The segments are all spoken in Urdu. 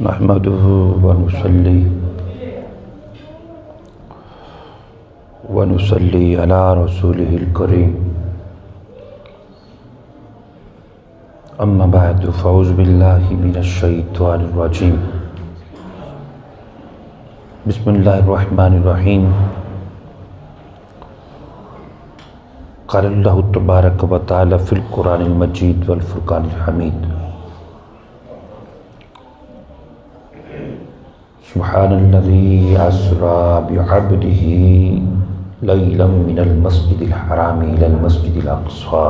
نحمده ونصلي على رسوله الكريم أما بعد فأعوذ بالله من الشيطان الرجيم بسم الله الرحمن الرحيم قال الله تبارك وتعالى في القرآن المجيد والفرقان الحميد سبحان الذي أسرى بعبده ليلا من المسجد الحرام إلى المسجد الأقصى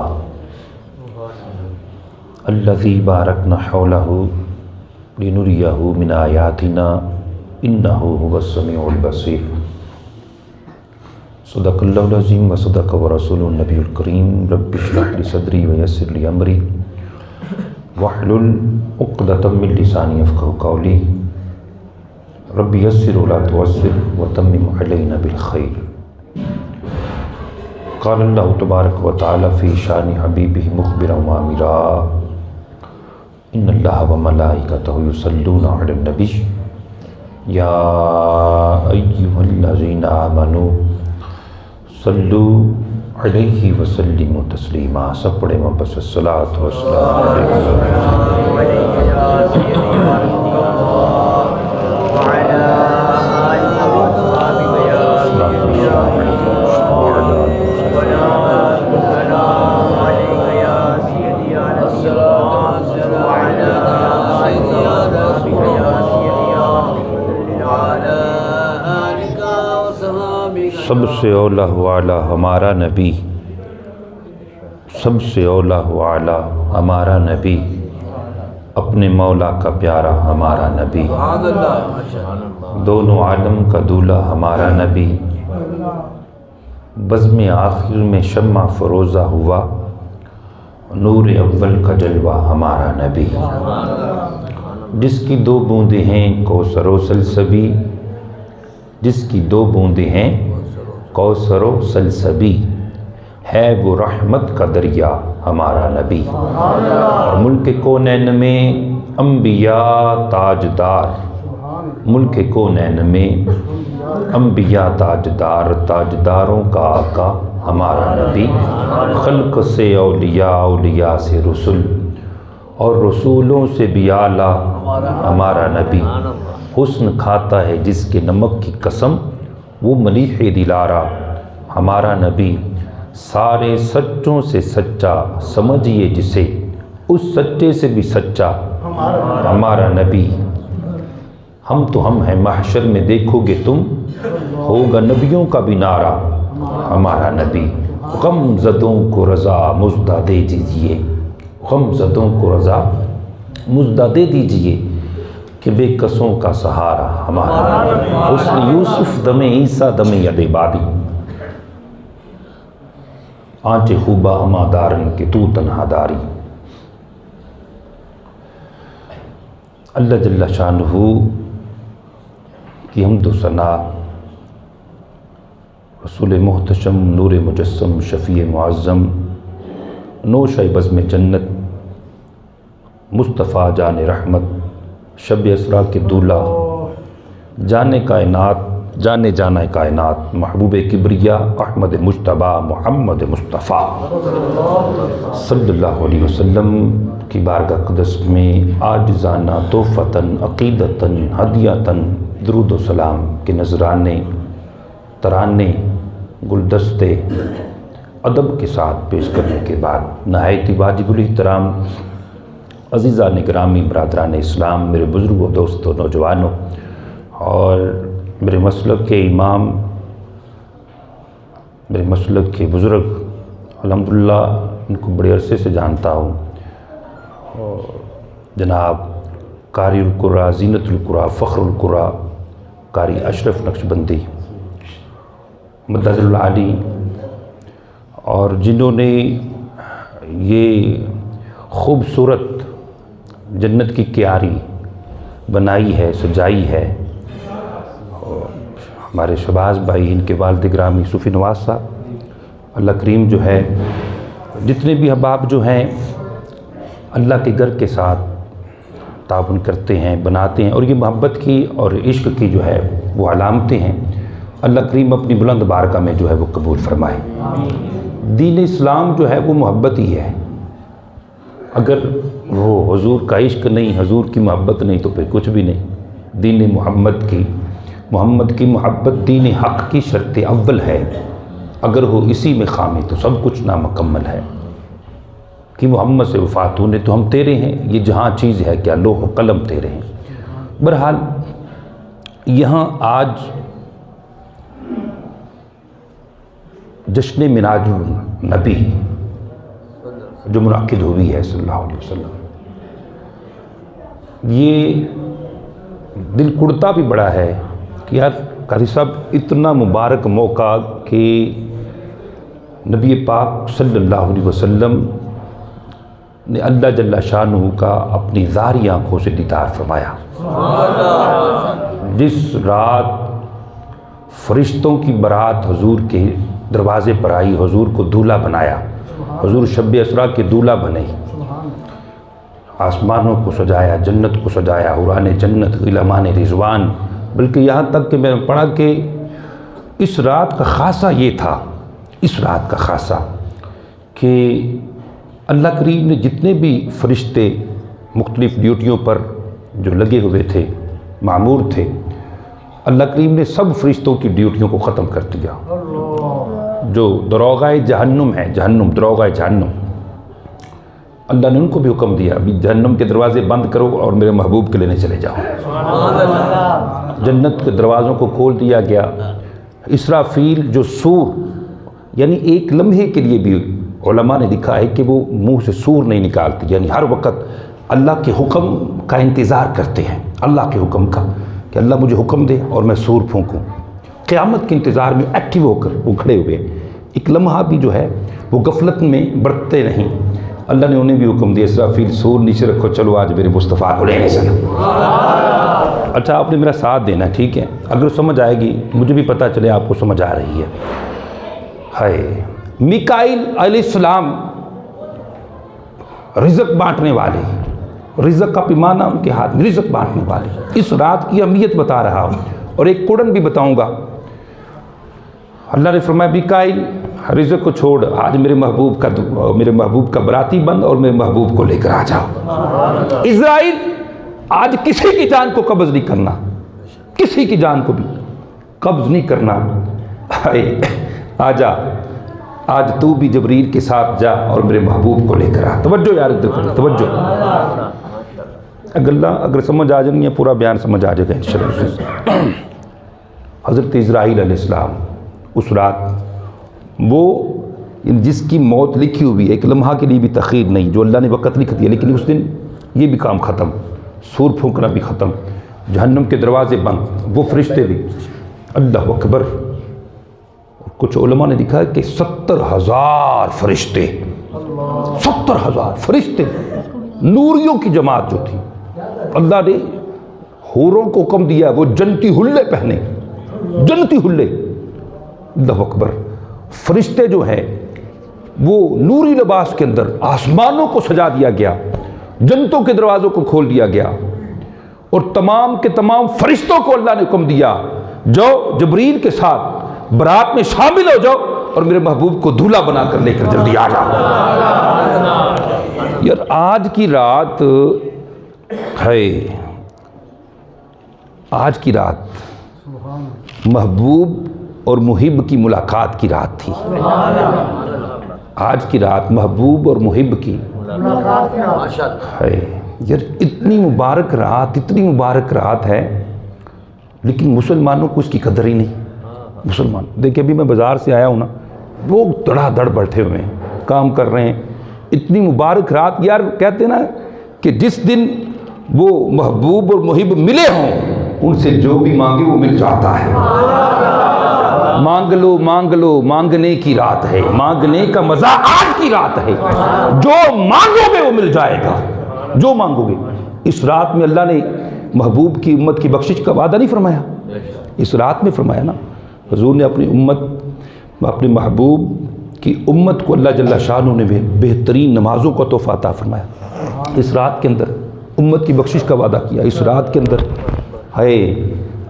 الذي باركنا حوله لنريه من آياتنا إنه هو السميع البصير صدق اللہ العظیم وصدق ورسوله النبی الکریم رب اشرح لي صدری ویسر لي امری واحلل عقدۃ من لسانی یفقهوا قولی رب یسر ولا تعسر وتمم علینا بالخیر. قال اللہ تبارک وتعالی فی شان حبیبہ مخبرا وآمرا ان اللہ وملائکتہ یصلون علی النبی یا ایہا الذین آمنوا صلو علیہ وسلموا تسلیما. سب پڑھے بس الصلاۃ والسلام سب سے اولا والا ہمارا نبی، سب سے اولا والا ہمارا نبی، اپنے مولا کا پیارا ہمارا نبی، دونوں عالم کا دولہ ہمارا نبی، بزم آخر میں شمع فروزہ ہوا، نور اول کا جلوہ ہمارا نبی، جس کی دو بوندیں ہیں کوثر و سلسبی، جس کی دو بوندیں ہیں کوثر و سلسبی، ہے وہ رحمت کا دریا ہمارا نبی. اور ملک کونین میں انبیاء تاجدار، ملک کونین میں انبیاء تاجدار، تاجداروں کا آقا ہمارا نبی، خلق سے اولیاء، اولیاء سے رسول، اور رسولوں سے بھی اعلیٰ ہمارا نبی. حسن کھاتا ہے جس کے نمک کی قسم، وہ ملیح دلارا ہمارا نبی. سارے سچوں سے سچا سمجھیے جسے، اس سچے سے بھی سچا ہمارا نبی. ہم تو ہم ہیں محشر میں دیکھو گے تم، ہوگا نبیوں کا بھی نعرہ ہمارا نبی. غم زدوں کو رضا مزدہ دے دیجئے، غم زدوں کو رضا مزدہ دے دیجئے کہ بے کسوں کا سہارا ہمارا نبی. حسن یوسف دم عیسیٰ دم ید بادی، آنچ خوبہ ہما دارن کے تو تنہا داری. اللہ جل شانہ کی حمد و ثنا، رسول محتشم نور مجسم شفیع معظم نوشہ بزم جنت مصطفیٰ جان رحمت شب اسرا کے دولہ جانے کائنات، جانے جانا کائنات، محبوب کبریا احمد مجتبیٰ محمد مصطفیٰ صلی اللہ علیہ وسلم کی بارگاہ اقدس میں عاجزانہ تحفتاً عقیدتاً ہدیتاً درود و سلام کے نذرانے، ترانے، گلدستے ادب کے ساتھ پیش کرنے کے بعد نہایت واجب الاحترام عزیزان گرامی، برادران اسلام، میرے بزرگوں، دوستوں، نوجوانوں اور میرے مسلک کے امام، میرے مسلک کے بزرگ، الحمدللہ ان کو بڑے عرصے سے جانتا ہوں، جناب قاری القرآن، زینت القرآن، فخر القرآن، قاری اشرف نقشبندی مدد العالی، اور جنہوں نے یہ خوبصورت جنت کی کیاری بنائی ہے، سجائی ہے. ہمارے شہباز بھائی، ان کے والد گرامی صوفی نواز صاحب، اللہ کریم جو ہے جتنے بھی احباب جو ہیں اللہ کے گھر کے ساتھ تعاون کرتے ہیں، بناتے ہیں، اور یہ محبت کی اور عشق کی جو ہے وہ علامتیں ہیں۔ اللہ کریم اپنی بلند بارگاہ میں جو ہے وہ قبول فرمائے۔ دین اسلام جو ہے وہ محبت ہی ہے، اگر وہ حضور کا عشق نہیں، حضور کی محبت نہیں تو پھر کچھ بھی نہیں۔ دین محمد کی محبت دین حق کی شرط اول ہے، اگر ہو اسی میں خامی تو سب کچھ نامکمل ہے۔ کہ محمد سے وفات ہونے تو ہم تیرے ہیں، یہ جہاں چیز ہے کیا لوح و قلم تیرے ہیں۔ بہرحال یہاں آج جشن معراج النبی جو منعقد ہوئی ہے صلی اللہ علیہ وسلم، یہ دل کڑتا بھی بڑا ہے کہ یار قاری صاحب اتنا مبارک موقع کہ نبی پاک صلی اللہ علیہ وسلم نے اللہ جل شانہ کا اپنی ظاہری آنکھوں سے دیدار فرمایا۔ جس رات فرشتوں کی بارات حضور کے دروازے پر آئی، حضور کو دولہا بنایا، حضور شب اسراء کے دولہا بنے، آسمانوں کو سجایا، جنت کو سجایا، حوران جنت، غلامان رضوان، بلکہ یہاں تک کہ میں نے پڑھا کہ اس رات کا خاصہ یہ تھا، اس رات کا خاصہ کہ اللہ کریم نے جتنے بھی فرشتے مختلف ڈیوٹیوں پر جو لگے ہوئے تھے، معمور تھے، اللہ کریم نے سب فرشتوں کی ڈیوٹیوں کو ختم کر دیا۔ جو دروغہ جہنم ہے، دروغہ جہنم، اللہ نے ان کو بھی حکم دیا ابھی جہنم کے دروازے بند کرو اور میرے محبوب کے لینے چلے جاؤ۔ جنت کے دروازوں کو کھول دیا گیا۔ اسرافیل جو سور، یعنی ایک لمحے کے لیے بھی علماء نے لکھا ہے کہ وہ منہ سے سور نہیں نکالتی، یعنی ہر وقت اللہ کے حکم کا انتظار کرتے ہیں، اللہ کے حکم کا، کہ اللہ مجھے حکم دے اور میں سور پھونکوں۔ قیامت کے انتظار میں ایکٹیو ہو کر وہ کھڑے ہوئے، ایک لمحہ بھی جو ہے وہ غفلت میں برتتے نہیں۔ اللہ نے انہیں بھی حکم دیا، اسرافیل سور نیچے رکھو، چلو آج میرے مصطفیٰ کو لینے چلو۔ اچھا آپ نے میرا ساتھ دینا، ٹھیک ہے؟ اگر سمجھ آئے گی مجھے بھی پتہ چلے آپ کو سمجھ آ رہی ہے۔ ہائے میکائیل علیہ السلام رزق بانٹنے والے، رزق کا پیمانہ ان کے ہاتھ میں، رزق بانٹنے والے، اس رات کی اہمیت بتا رہا ہوں اور ایک قرآن بھی بتاؤں گا۔ اللہ نے فرمایا میکائیل رزق کو چھوڑ، آج میرے محبوب کا براتی بن اور میرے محبوب کو لے کر آ جاؤ۔ اسرائیل آج کسی کی جان کو قبض نہیں کرنا، کسی کی جان کو بھی قبض نہیں کرنا۔ آجا، آج تو بھی جبریل کے ساتھ جا اور میرے محبوب کو لے کر آ۔ توجہ یار، توجہ، اگر سمجھ آ جائیں گے پورا بیان سمجھ آ جائے گا انشاءاللہ۔ حضرت اسرائیل علیہ السلام اس رات، وہ جس کی موت لکھی ہوئی ایک لمحہ کے لیے بھی تاخیر نہیں، جو اللہ نے وقت لکھ دیا، لیکن اس دن یہ بھی کام ختم، سور پھونکنا بھی ختم، جہنم کے دروازے بند، وہ فرشتے بھی، اللہ اکبر۔ کچھ علماء نے لکھا ہے کہ 70,000 فرشتے، 70,000 فرشتے، نوریوں کی جماعت جو تھی، اللہ نے حوروں کو حکم دیا وہ جنتی حلے پہنے، جنتی حلے، اللہ اکبر۔ فرشتے جو ہیں وہ نوری لباس کے اندر آسمانوں کو سجا دیا گیا، جنتوں کے دروازوں کو کھول دیا گیا، اور تمام کے تمام فرشتوں کو اللہ نے حکم دیا جو جبریل کے ساتھ برات میں شامل ہو جاؤ اور میرے محبوب کو دولہا بنا کر لے کر جلدی آ جاؤ۔ یار آج کی رات ہے، آج کی رات محبوب اور محب کی ملاقات کی رات تھی۔ آج کی رات محبوب اور محب کی ہے۔ یار اتنی مبارک رات، اتنی مبارک رات ہے، لیکن مسلمانوں کو اس کی قدر ہی نہیں۔ مسلمان دیکھیں، ابھی میں بازار سے آیا ہوں نا، لوگ دڑا دڑ بیٹھے ہوئے ہیں، کام کر رہے ہیں، اتنی مبارک رات۔ یار کہتے ہیں نا کہ جس دن وہ محبوب اور محب ملے ہوں، ان سے جو بھی مانگے وہ مل جاتا ہے۔ مانگ لو مانگ لو، مانگنے کی رات ہے، مانگنے کا مزہ آج کی رات ہے، جو مانگو گے وہ مل جائے گا، جو مانگو گے۔ اس رات میں اللہ نے محبوب کی امت کی بخشش کا وعدہ نہیں فرمایا؟ اس رات میں فرمایا نا، حضور نے اپنی امت، اپنے محبوب کی امت کو اللہ جل شانہ نے بہترین نمازوں کا تحفہ عطا فرمایا۔ اس رات کے اندر امت کی بخشش کا وعدہ کیا اس رات کے اندر. ہے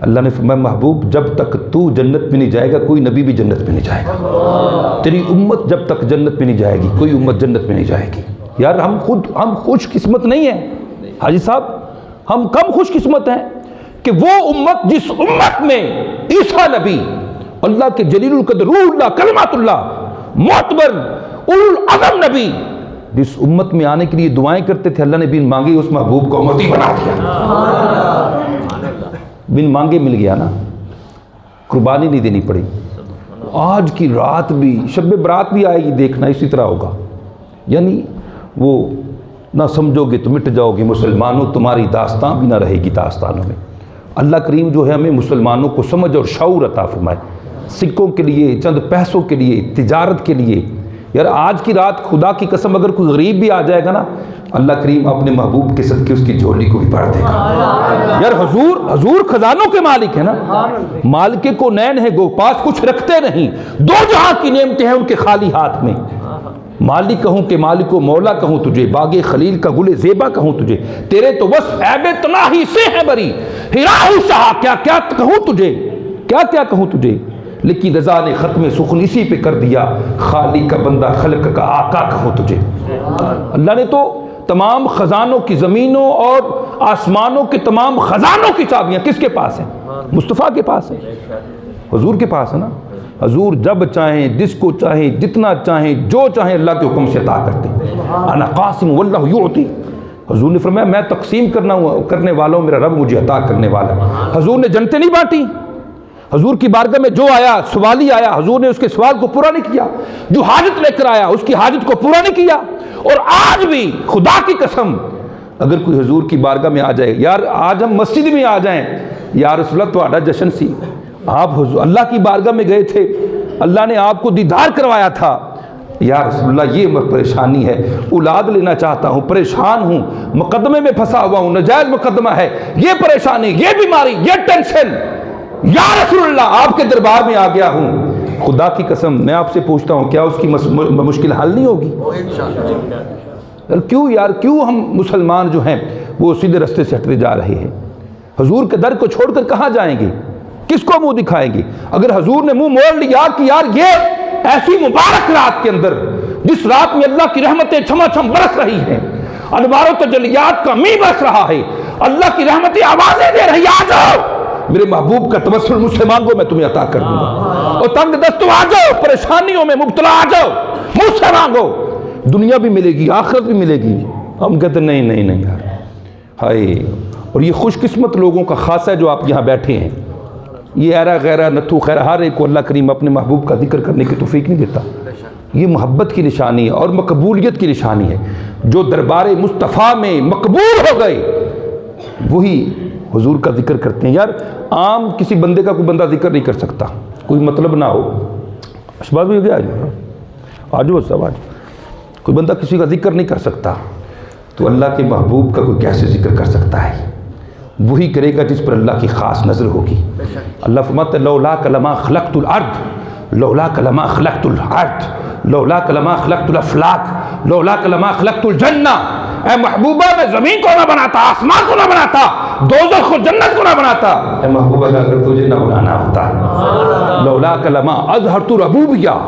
اللہ نے فرمایا محبوب جب تک تو جنت میں نہیں جائے گا کوئی نبی بھی جنت میں نہیں جائے گا. تیری امت جب تک جنت میں نہیں جائے گی کوئی امت جنت میں نہیں جائے گی. یار ہم خوش قسمت نہیں ہیں حاجی صاحب, ہم کم خوش قسمت ہیں کہ وہ امت جس امت میں عیسیٰ نبی, اللہ کے جلیل القدر روح اللہ کلمات اللہ معتبر اولو العزم نبی جس امت میں آنے کے لیے دعائیں کرتے تھے, اللہ نے بن مانگے اس محبوب کو امتی بنا دیا. بن مانگے مل گیا نا, قربانی نہیں دینی پڑی. آج کی رات بھی شب برات بھی آئے گی, دیکھنا اسی طرح ہوگا. یعنی وہ نہ سمجھو گے تو مٹ جاؤ گے مسلمانوں, تمہاری داستان بھی نہ رہے گی داستانوں میں. اللہ کریم جو ہے ہمیں مسلمانوں کو سمجھ اور شعور عطا فرمائے. سکوں کے لیے, چند پیسوں کے لیے, تجارت کے لیے, یار آج کی رات خدا کی قسم اگر کوئی غریب بھی آ جائے گا نا, اللہ کریم اپنے محبوب کے صدقے اس کی جھولی کو بھی بھر دے گا. یار حضور خزانوں کے مالک ہیں نا, مالک کو نین ہے گو پاس کچھ رکھتے نہیں, دو جہاں کی نعمتیں ہیں ان کے خالی ہاتھ میں. مالک کہوں کہ مالک و مولا کہوں تجھے, باغ خلیل کا گل زیبا کہوں تجھے, تیرے تو وصف عیب تناہی سے ہے بری, ہراہ شاہ کیا کیا کہوں تجھے, کیا کیا کہوں تجھے. لیکن رضا نے ختم سخن اسی پہ کر دیا, خالق کا بندہ خلق کا آقا کہوں تجھے. اللہ نے تو تمام خزانوں کی, زمینوں اور آسمانوں کے تمام خزانوں کی چابیاں کس کے پاس ہیں؟ مصطفیٰ کے پاس ہیں, حضور کے پاس ہے نا. حضور جب چاہیں, جس کو چاہیں, جتنا چاہیں, جو چاہیں اللہ کے حکم سے عطا کرتے ہیں. انا قاسم واللہ یعطی. حضور نے فرمایا میں تقسیم کرنے والا ہوں, میرا رب مجھے عطا کرنے والا ہے. حضور نے جنتیں نہیں بانٹی, حضور کی بارگاہ میں جو آیا سوالی آیا, حضور نے اس کے سوال کو پورا نہیں کیا. جو حاجت لے کر آیا اس کی حاجت کو پورا نہیں کیا. اور آج بھی خدا کی قسم اگر کوئی حضور کی بارگاہ میں آ جائے, یار آج ہم مسجد میں آ جائیں, یا رسول اللہ تہاڈا جشن سی, آپ حضور اللہ کی بارگاہ میں گئے تھے, اللہ نے آپ کو دیدار کروایا تھا, یا رسول اللہ یہ پریشانی ہے, اولاد لینا چاہتا ہوں, پریشان ہوں, مقدمے میں پھنسا ہوا ہوں, ناجائز مقدمہ ہے, یہ پریشانی, یہ بیماری, یہ ٹینشن, یا رسول اللہ آپ کے دربار میں آ گیا ہوں. خدا کی قسم میں آپ سے پوچھتا ہوں کیا اس کی مشکل حل نہیں ہوگی؟ کیوں یار, کیوں ہم مسلمان جو ہیں وہ سیدھے رستے سے ہٹتے جا رہے ہیں؟ حضور کے در کو چھوڑ کر کہاں جائیں گے, کس کو منہ دکھائیں گے؟ اگر حضور نے منہ موڑ لیا کہ یار یہ ایسی مبارک رات کے اندر جس رات میں اللہ کی رحمتیں چھما چھم برس رہی ہیں, انوار و تجلیات کا می برس رہا ہے, اللہ کی رحمتیں آوازیں دے رہی, آ جاؤ میرے محبوب کا توسل مجھ سے مانگو میں تمہیں عطا کر دوں گا. اور تنگ دستوں آ جاؤ, پریشانیوں میں مبتلا آ جاؤ, مجھ سے مانگو, دنیا بھی ملے گی آخرت بھی ملے گی. ہم کہتے ہیں نہیں یار ہائے. اور یہ خوش قسمت لوگوں کا خاصہ ہے جو آپ یہاں بیٹھے ہیں. یہ ایرا غیرہ نتھو خیر ہر ایک کو اللہ کریم اپنے محبوب کا ذکر کرنے کی توفیق نہیں دیتا. یہ محبت کی نشانی ہے اور مقبولیت کی نشانی ہے. جو دربار مصطفیٰ میں مقبول ہو گئے وہی حضور کا ذکر کرتے ہیں. یار عام کسی بندے کا کوئی بندہ ذکر نہیں کر سکتا, کوئی مطلب نہ ہو. اشباز بھی ہو گیا, آجو سب آج, کوئی بندہ کسی کا ذکر نہیں کر سکتا, تو اللہ کے محبوب کا کوئی کیسے ذکر کر سکتا ہے؟ وہی کرے گا جس پر اللہ کی خاص نظر ہوگی. اللہ فرماتا ہے لولاک لما خلقت الارض, لولاک لما خلقت الارض, لولاک لما خلقت الافلاک, لولاک لما خلقت الجنہ. اے محبوبہ میں زمین کو نہ بناتا, آسمان کو نہ بناتا, دوزخ کو جنت کو نہ بناتا. اے محبوبہ اگر تجھے نہ بنانا ہوتا, لولاک لما اظہرت ربوبیہ,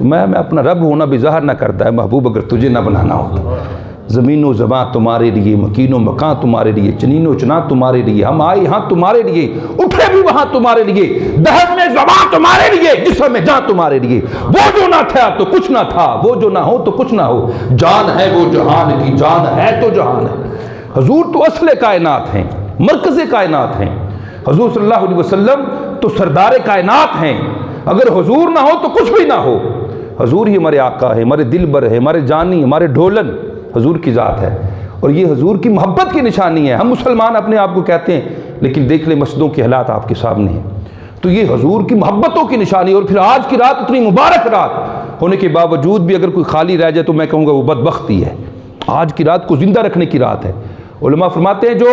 میں اپنا رب ہونا بھی ظاہر نہ کرتا. ہے محبوب اگر تجھے نہ بنانا ہوتا. زمین و زباں تمہارے لیے, مکین و مکان تمہارے لیے, چنین و چنا تمہارے لیے, ہم آئے ہاں تمہارے لیے, اٹھے بھی وہاں تمہارے لیے, دہر میں زباں تمہارے لیے, جسم میں جان تمہارے لیے. وہ جو نہ تھا تو کچھ نہ تھا, وہ جو نہ ہو تو کچھ نہ ہو. جان ہے وہ جہان کی, جان ہے تو جہان ہے. حضور تو اصل کائنات ہیں, مرکز کائنات ہیں. حضور صلی اللہ علیہ وسلم تو سردار کائنات ہیں. اگر حضور نہ ہو تو کچھ بھی نہ ہو. حضور ہی ہمارے آقا ہے, ہمارے دل بر ہے, ہمارے جانی, ہمارے ڈھولن حضور کی ذات ہے. اور یہ حضور کی محبت کی نشانی ہے. ہم مسلمان اپنے آپ کو کہتے ہیں, لیکن دیکھ لیں مسجدوں کے حالات آپ کے سامنے ہیں. تو یہ حضور کی محبتوں کی نشانی. اور پھر آج کی رات اتنی مبارک رات ہونے کے باوجود بھی اگر کوئی خالی رہ جائے تو میں کہوں گا وہ بدبختی ہے. آج کی رات کو زندہ رکھنے کی رات ہے. علماء فرماتے ہیں جو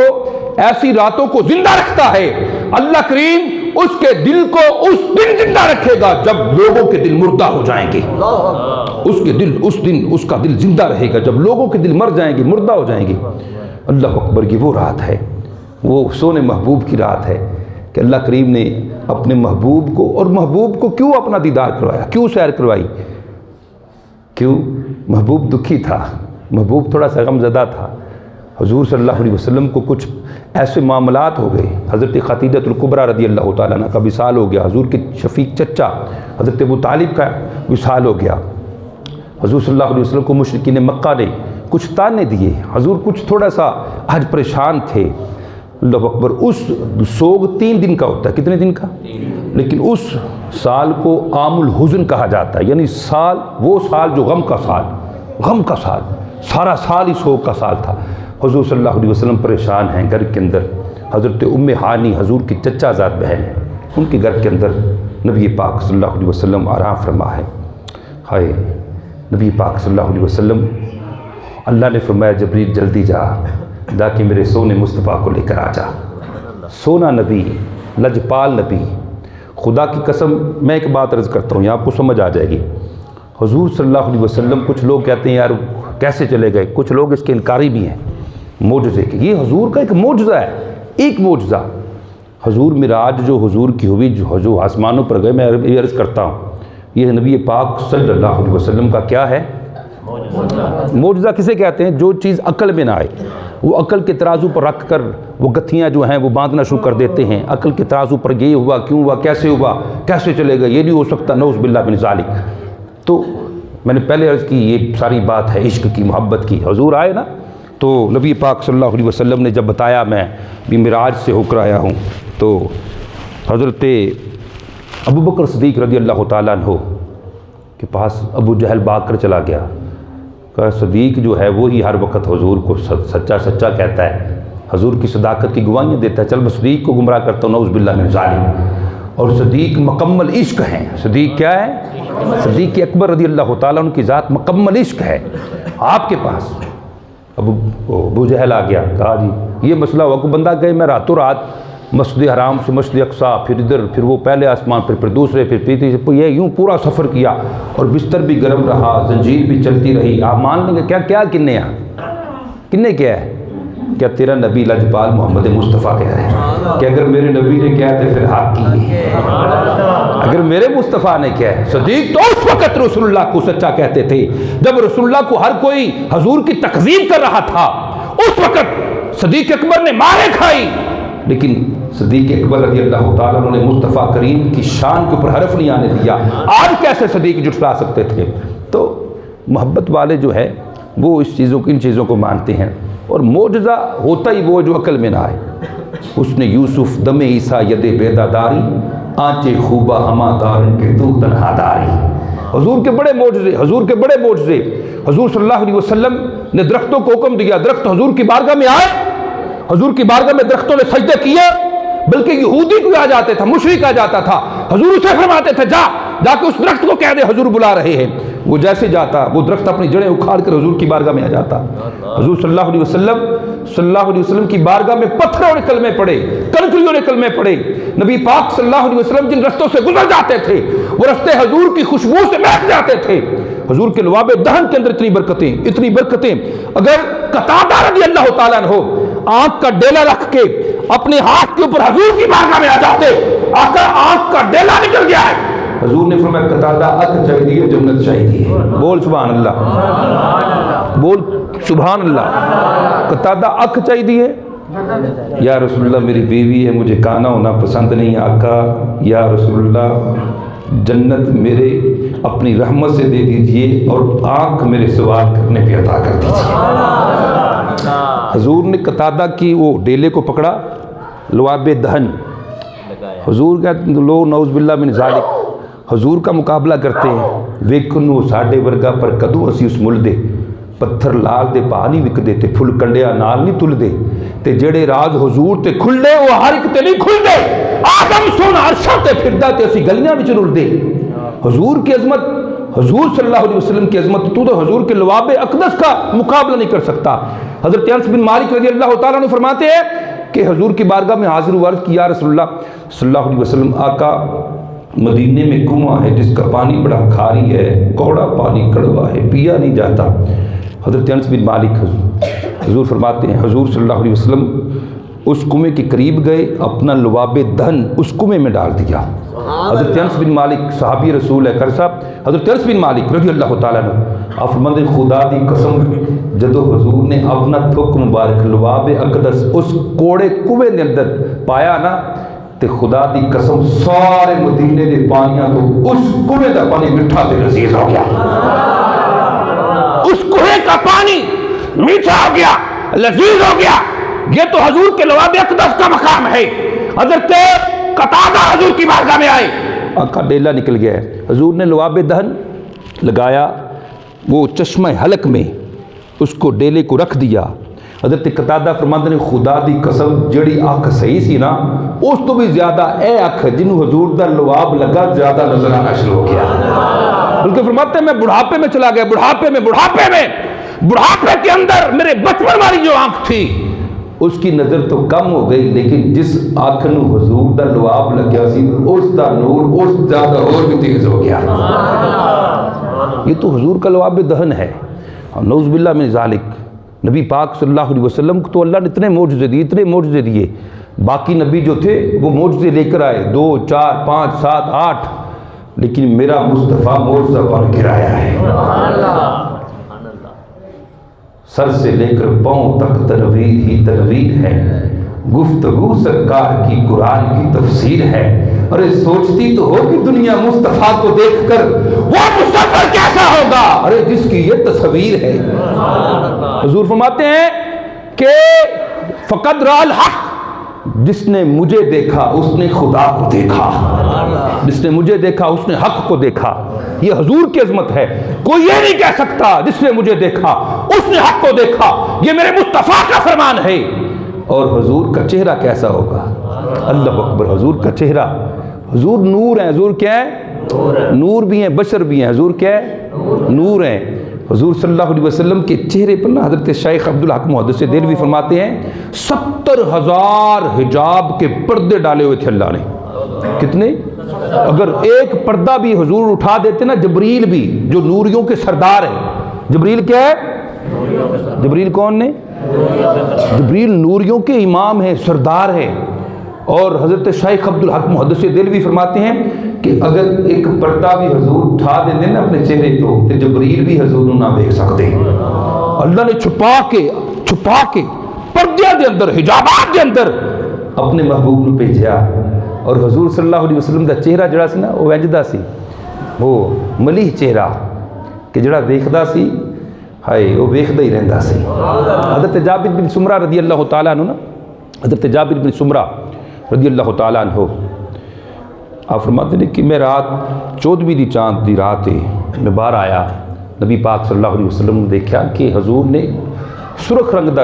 ایسی راتوں کو زندہ رکھتا ہے اللہ کریم اس کے دل کو اس دن زندہ رکھے گا جب لوگوں کے دل مردہ ہو جائیں گے. اس کے دل اس دن اس کا دل زندہ رہے گا جب لوگوں کے دل مر جائیں گے، مردہ ہو جائیں گے. اللہ اکبر، یہ وہ رات ہے، وہ سونے محبوب کی رات ہے کہ اللہ کریم نے اپنے محبوب کو، اور محبوب کو کیوں اپنا دیدار کروایا، کیوں سیر کروائی؟ کیوں؟ محبوب دکھی تھا، محبوب تھوڑا سا غم زدہ تھا. حضور صلی اللہ علیہ وسلم کو کچھ ایسے معاملات ہو گئے. حضرت خدیجہ الکبریٰ رضی اللہ تعالیٰ عنہ کا وصال ہو گیا. حضور کے شفیق چچا حضرت ابو طالب کا وصال ہو گیا. حضور صلی اللہ علیہ وسلم کو مشرکین مکہ نے کچھ تانے دیے. حضور کچھ تھوڑا سا آج پریشان تھے. اللہ اکبر، اس سوگ 3 دن کا ہوتا ہے. کتنے دن کا؟ لیکن اس سال کو عام الحزن کہا جاتا ہے، یعنی سال، وہ سال جو غم کا سال، غم کا سال، سارا سال ہی سوگ کا سال تھا. حضور صلی اللہ علیہ وسلم پریشان ہیں. گھر کے اندر حضرت ام ہانی حضور کی چچا زاد بہن ہے، ان کے گھر کے اندر نبی پاک صلی اللہ علیہ وسلم آرام فرما ہے. ہائے نبی پاک صلی اللہ علیہ وسلم، اللہ نے فرمایا جبریل جلدی جا کہ میرے سونے مصطفیٰ کو لے کر آ جا. سونا نبی، لجپال نبی. خدا کی قسم میں ایک بات عرض کرتا ہوں، یہ آپ کو سمجھ آ جائے گی. حضور صلی اللہ علیہ وسلم، کچھ لوگ کہتے ہیں یار کیسے چلے گئے، کچھ لوگ اس کے انکاری بھی ہیں معجزے کے. یہ حضور کا ایک معجزہ ہے، ایک معجزہ. حضور معراج جو حضور کی ہوئی، جو آسمانوں پر گئے، میں یہ عرض کرتا ہوں، یہ نبی پاک صلی اللہ علیہ وسلم کا کیا ہے؟ معجزہ کسے کہتے ہیں؟ جو چیز عقل میں نہ آئے، وہ عقل کے ترازو پر رکھ کر وہ گتھیاں جو ہیں وہ باندھنا شروع کر دیتے ہیں. عقل کے ترازو پر یہ ہوا، کیوں ہوا، کیسے ہوا، کیسے چلے گا، یہ نہیں ہو سکتا، نعوذ باللہ من ذالک. تو میں نے پہلے عرض کی یہ ساری بات ہے عشق کی، محبت کی. حضور آئے نا تو نبی پاک صلی اللہ علیہ وسلم نے جب بتایا میں بھی معراج سے ہو کر آیا ہوں، تو حضرت ابو بکر صدیق رضی اللہ تعالیٰ عنہ کے پاس ابو جہل بھاگ کر چلا گیا. کہا صدیق جو ہے وہی ہر وقت حضور کو سچا سچا کہتا ہے، حضور کی صداقت کی گواہیاں دیتا ہے، چل میں صدیق کو گمراہ کرتا ہوں، نعوذ باللہ من ذالک. اور صدیق مکمل عشق ہیں. صدیق کیا ہے؟ صدیق اکبر رضی اللہ تعالیٰ عنہ کی ذات مکمل عشق ہے. آپ کے پاس ابو جہل آ گیا. کہا جی یہ مسئلہ ہوا کہ بندہ گئے، میں راتوں رات مسجد حرام سے مسجد اقصیٰ، پھر ادھر، پھر وہ پہلے آسمان، پھر دوسرے، پھر تیسرے، یہ یوں پورا سفر کیا، اور بستر بھی گرم رہا، زنجیر بھی چلتی رہی. آپ مان لیں گے کیا کنے یہاں کنے کیا ہے؟ کیا تیرا نبی لجپال محمد مصطفیٰ کہہ رہے ہیں کہ اگر میرے نبی نے کیا تو پھر حق کی ہے، اگر میرے مصطفیٰ نے کیا ہے. صدیق تو اس وقت رسول اللہ کو سچا کہتے تھے جب رسول اللہ کو ہر کوئی حضور کی تکذیب کر رہا تھا. اس وقت صدیق اکبر نے مارے کھائی، لیکن صدیق اکبر رضی اللہ تعالیٰ عنہ نے مصطفیٰ کریم کی شان کے اوپر حرف نہیں آنے دیا. آج کیسے صدیق جھٹلا سکتے تھے؟ تو محبت والے جو ہے وہ ان چیزوں کو مانتے ہیں. اور معجزہ ہوتا ہی وہ جو عقل میں نہ آئے. اس نے یوسف دم عیسیٰ ید بیدہ داری، آنچے خوبہ ہما دارن کے تو تنہا داری. حضور کے بڑے معجزے، حضور کے بڑے معجزے. حضور صلی اللہ علیہ وسلم نے درختوں کو حکم دیا، درخت حضور کی بارگاہ میں آئے، حضور کی بارگاہ میں درختوں نے سجدے کیے. بلکہ یہودی کو آ جاتے تھا، مشرک آ جاتا تھا، حضور اسے فرماتے تھے جا کے اس درخت کو کہہ دے حضور بلا رہے ہیں. وہ جیسے جاتا وہ درخت اپنی جڑیں اکھاڑ کر حضور کی بارگاہ میں آ جاتا. حضور صلی اللہ علیہ وسلم کی بارگاہ میں پتھروں نے کلمے پڑھے، کنکریوں نے کلمے پڑھے. نبی پاک صلی اللہ علیہ وسلم جن رستوں سے گزر جاتے تھے وہ رستے حضور کی خوشبو سے مہک جاتے تھے. حضور کے لواب دہن کے اندر اتنی برکتیں. اگر قتادہ رضی اللہ تعالیٰ عنہ آنکھ کا ڈیلا رکھ کے اپنے ہاتھ کے اوپر حضور کی بارگاہ میں آ جاتے، آقا آنکھ کا ڈیلا نکل گیا ہے، حضور نے فرمایا قتادہ اکھ چاہیے، جنت چاہیے. بول سبحان اللہ، بول سبحان اللہ. قتادہ اکھ چاہیے، یا رسول اللہ میری بیوی ہے، مجھے کانا ہونا پسند نہیں. آقا یا رسول اللہ جنت میرے اپنی رحمت سے دے دیجئے اور آنکھ میرے سوال کرنے پہ عطا کر دیجئے. حضور نے قتادہ کی وہ ڈیلے کو پکڑا، لواب دہن. حضور کا لوگ نعوذ باللہ من ذالک حضور کا مقابلہ کرتے ہیں. ویکھنو ساڈے ورگا پر کدو اسی اس مل دے، پتھر لال دے پا نہیں وک دے تے پھل کنڈیا نال نہیں تل دے، تے جڑے راز حضور تے کھل دے وہ ہر ایک تے نہیں کھل دے. آدم سونا عرشہ تے پھردا تے اسی گلیاں وچ رل دے. حضور کی عظمت، حضور صلی اللہ علیہ وسلم کی عظمت، تو حضور کے لواب اقدس کا مقابلہ نہیں کر سکتا. حضرت انس بن مالک رضی اللہ تعالیٰ عنہ فرماتے ہیں کہ حضور کی بارگاہ میں حاضر ہوا، عرض کی یا رسول اللہ صلی اللہ علیہ وسلم، آقا مدینے میں کنواں ہے جس کا پانی بڑا کھاری ہے، کوڑا پانی، کڑوا ہے، پیا نہیں جاتا۔ حضرت انس بن مالک حضور فرماتے ہیں حضور صلی اللہ علیہ وسلم اس کنویں کے قریب گئے، اپنا لباب دہن اس کنویں میں ڈال دیا۔ حضرت انس بن مالک صحابی رسول ہے کر صاحب، حضرت انس بن مالک رضی اللہ تعالیٰ عنہ آپ فرماتے ہیں خدا دی قسم جدو حضور نے اپنا تھک مبارک لباب اقدس اس کوڑے کنویں دے اندر پایا نا، تے خدا دی قسم سارے مدینے دے پانیاں تو اس کنویں دا پانی میٹھا تے لذیذ ہو گیا، اس کنویں کا پانی میٹھا ہو گیا، لذیذ ہو گیا۔ یہ تو حضور کے لباب اقدس کا مقام ہے۔ حضرت قتادہ حضور کی بارگاہ میں آئے، آقا ڈیلا نکل گیا ہے، حضور نے لباب دہن لگایا، وہ چشمہ حلق میں اس کو ڈیلے کو رکھ دیا۔ حضرت قتادہ فرماتے ہیں خدا دی قسم جڑی اکھ صحیح سی نا اس تو بھی زیادہ اے اکھ جنہوں حضور دا لباب لگا زیادہ نظر آنا شروع ہو گیا، بلکہ فرماتے ہیں میں بڑھاپے میں چلا گیا، بڑھاپے کے اندر میرے بچپن والی جو آنکھ تھی اس کی نظر تو کم ہو گئی، لیکن جس آنکھ نو حضور دا لباب لگیا سی اس دا نور اس زیادہ اور بھی تیز ہو گیا۔ یہ تو حضور کا لباب دہن ہے، نعوذ باللہ من ذالک۔ نبی پاک صلی اللہ علیہ وسلم کو تو اللہ نے اتنے معجزے دیے، باقی نبی جو تھے وہ معجزے لے کر آئے 2 4 5 7 8، لیکن میرا مصطفیٰ معجزہ بن کر آیا ہے۔ سر سے لے کر پاؤں تک تنویر ہی تنویر ہے، گفتگو سرکار کی قرآن کی تفسیر ہے۔ ارے سوچتی تو ہوگی دنیا مصطفیٰ کو دیکھ کر وہ مسافر کیسا ہوگا، ارے جس کی یہ تصویر ہے۔ حضور فرماتے ہیں کہ فقد رأى الحق، جس نے مجھے دیکھا اس نے خدا کو دیکھا، جس نے مجھے دیکھا اس نے حق کو دیکھا۔ یہ حضور کی عظمت ہے، کوئی یہ نہیں کہہ سکتا جس نے مجھے دیکھا اس نے حق کو دیکھا، یہ میرے مصطفیٰ کا فرمان ہے۔ اور حضور کا چہرہ کیسا ہوگا، اللہ اکبر، حضور کا چہرہ، حضور نور ہیں، حضور کیا ہے، نور بھی ہیں، بشر بھی ہیں، حضور کیا ہے، نور ہیں۔ حضور صلی اللہ علیہ وسلم کے چہرے پر نا حضرت شیخ عبدالحق محدث دہلوی فرماتے ہیں 70,000 حجاب کے پردے ڈالے ہوئے تھے اللہ نے۔ کتنے؟ اگر ایک پردہ بھی حضور اٹھا دیتے نا، جبریل بھی جو نوریوں کے سردار ہیں، جبریل کیا ہے، جبریل کون نے، جبریل نوریوں کے امام ہیں، سردار ہیں۔ اور حضرت شیخ عبدالحق محدث دہلوی فرماتے ہیں کہ اگر ایک پردہ بھی حضور اٹھا دیتے نا اپنے چہرے تو جبریل بھی حضور نہ دیکھ سکتے۔ اللہ نے چھپا کے پردے دے اندر، حجابات دے اندر اپنے محبوب نے بھیجا۔ اور حضور صلی اللہ علیہ وسلم دا چہرہ جڑا سی نا وہ وجدا سی، وہ ملیح چہرہ کہ جڑا دیکھدا سی ہائے وہ ویکھدا ہی رہندا سی۔ حضرت جابر بن سمرہ رضی اللہ تعالیٰ عنہ نا، حضرت جابر بن سمرہ رضی اللہ تعالیٰ عنہ آپ فرماتے ہیں کہ میں رات 14ویں دی چاند دی رات ہے، میں باہر آیا، نبی پاک صلی اللہ علیہ وسلم نے دیکھا کہ حضور نے سرخ رنگ دا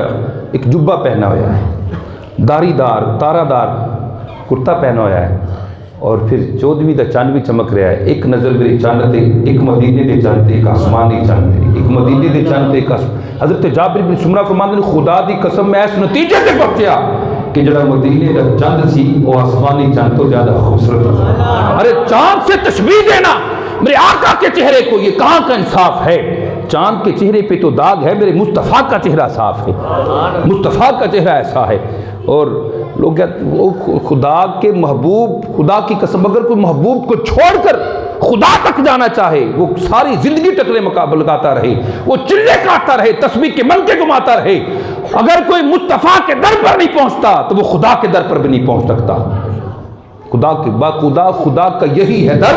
ایک جبہ پہنا ہوا ہے، داری دار تارہ دار کرتا پہنا ہوا ہے، اور پھر 14ویں دا چاند بھی چمک رہا ہے۔ ایک نظر میری چاند تے، ایک مدینے دے چاند تے، ایک آسمانی چاند تے، ایک مدینے دے چاند تے، ایک حضرت جابر بن سمرہ فرماتے ہیں خدا دی قسم میں اس نتیجے تے پہنچیا کہ جڑا مدینے دا چاند سی وہ آسمانی چاند تو زیادہ خوبصورت ہے۔ ارے چاند سے تشبیہ دینا میرے آقا کے چہرے کو، یہ کہاں کا انصاف ہے؟ چاند کے چہرے پہ تو داغ ہے، میرے مصطفیٰ کا چہرہ صاف ہے، مصطفیٰ کا چہرہ ایسا ہے۔ اور لوگ کہتے ہیں وہ خدا کے محبوب، خدا کی قسم اگر کوئی محبوب کو چھوڑ کر خدا تک جانا چاہے وہ ساری زندگی ٹکرے مقابل لگاتا رہے، وہ چلے کاٹتا رہے، تسبیح کے منکے گھماتا رہے، اگر کوئی مصطفیٰ کے در پر نہیں پہنچتا تو وہ خدا کے در پر بھی نہیں پہنچ سکتا۔ خدا کا یہی ہے در،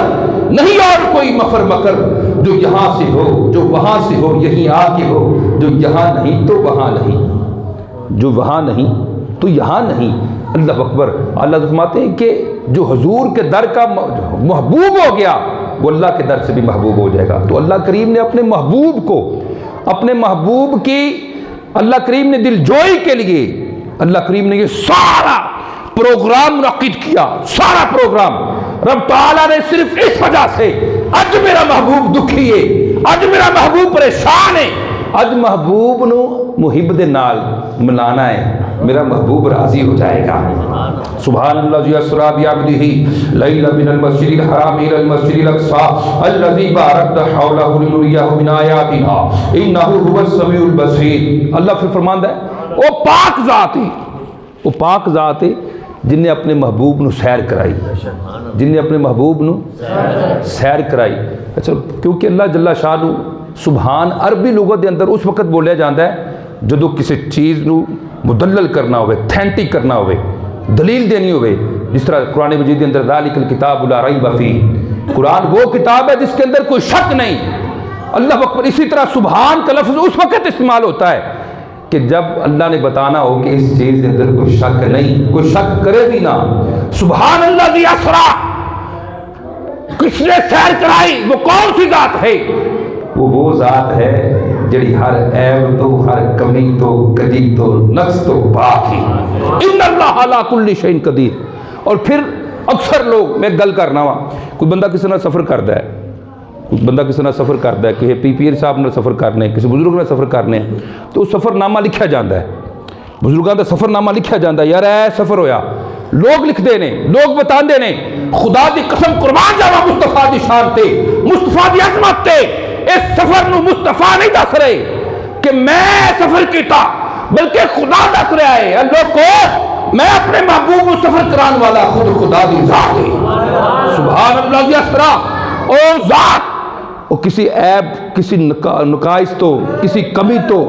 نہیں اور کوئی مفر مکر، جو یہاں سے ہو جو وہاں سے ہو یہیں آ کے ہو، جو یہاں نہیں تو وہاں نہیں، جو وہاں نہیں تو یہاں نہیں۔ اللہ اکبر۔ اللہ فرماتے ہیں کہ جو حضور کے در کا محبوب ہو گیا وہ اللہ کے در سے بھی محبوب ہو جائے گا۔ تو اللہ کریم نے اپنے محبوب کو، اپنے محبوب کی اللہ کریم نے دل جوئی کے لیے اللہ کریم نے یہ سارا پروگرام منعقد کیا، سارا پروگرام رب تعالیٰ نے صرف اس وجہ سے، اج میرا محبوب دکھی ہے، اج میرا محبوب پریشان ہے، اج محبوب نو محب دے نال ملانا ہے، میرا محبوب راضی ہو جائے گا۔ سبحان اللہ اسرا بعبدہ لیلا من المسجد الحرام الى المسجد الاقصى الذي باركنا حوله لنريه من آیاتنا انه هو السمیع البصیر۔ اللہ پھر فرماندا ہے وہ پاک ذات ہے، وہ پاک ذات ہے جن نے اپنے محبوب نو سیر کرائی، جن نے اپنے محبوب نو سیر کرائی۔ اچھا کیونکہ اللہ جل شاہ نو سبحان عربی لغت دے اندر اس وقت بولیا جاتا ہے جدو کسی چیز نو مدلل کرنا ہوئے، تھینٹک کرنا ہوئے، دلیل دینی ہوئے، جس طرح قرآن مجید کے اندر ذالک الکتاب لا ریب فیہ، قرآن وہ کتاب ہے جس کے اندر کوئی شک نہیں۔ اللہ اکبر۔ اسی طرح سبحان کا لفظ اس وقت استعمال ہوتا ہے کہ جب اللہ نے بتانا ہو کہ اس چیز کے اندر کوئی شک نہیں، کوئی شک کرے بھی نہ۔ سبحان اللہ ذی اسرا، کس نے سیر کرائی، وہ کون سی ذات ہے؟ وہ ذات ہے جڑی ہر عیب تو، ہر کمی تو، کجی تو، نقص تو پاک ہی۔ ان اللہ علی کل شیء قدیر۔ اور پھر اکثر لوگ، میں گل کرنا وا، کوئی بندہ کسی نہ سفر کرتا ہے، کوئی بندہ کسی نہ سفر کرتا ہے، کسی پیر صاحب نے سفر کرنے، کسی بزرگ نے سفر کرنے، تو سفر نامہ لکھا جاتا ہے، بزرگاں دا سفر نامہ لکھا جاتا ہے، یار اے سفر ہویا، لوگ لکھتے نے، لوگ بتاندے نے، خدا دی قسم قربان جاوا مصطفیٰ دی شان تے، مصطفیٰ دی عظمت تے، اس سفر نو مصطفیٰ نہیں دس رہے کہ میں سفر کیتا، بلکہ خدا دس رہا ہے۔ اللہ کو میں اپنے محبوب کو سفر کران والا خود خدا دی ذات ہے۔ سبحان اللہ ذی اسرا، او ذات، وہ کسی عیب، کسی نقائص تو، کسی کمی تو،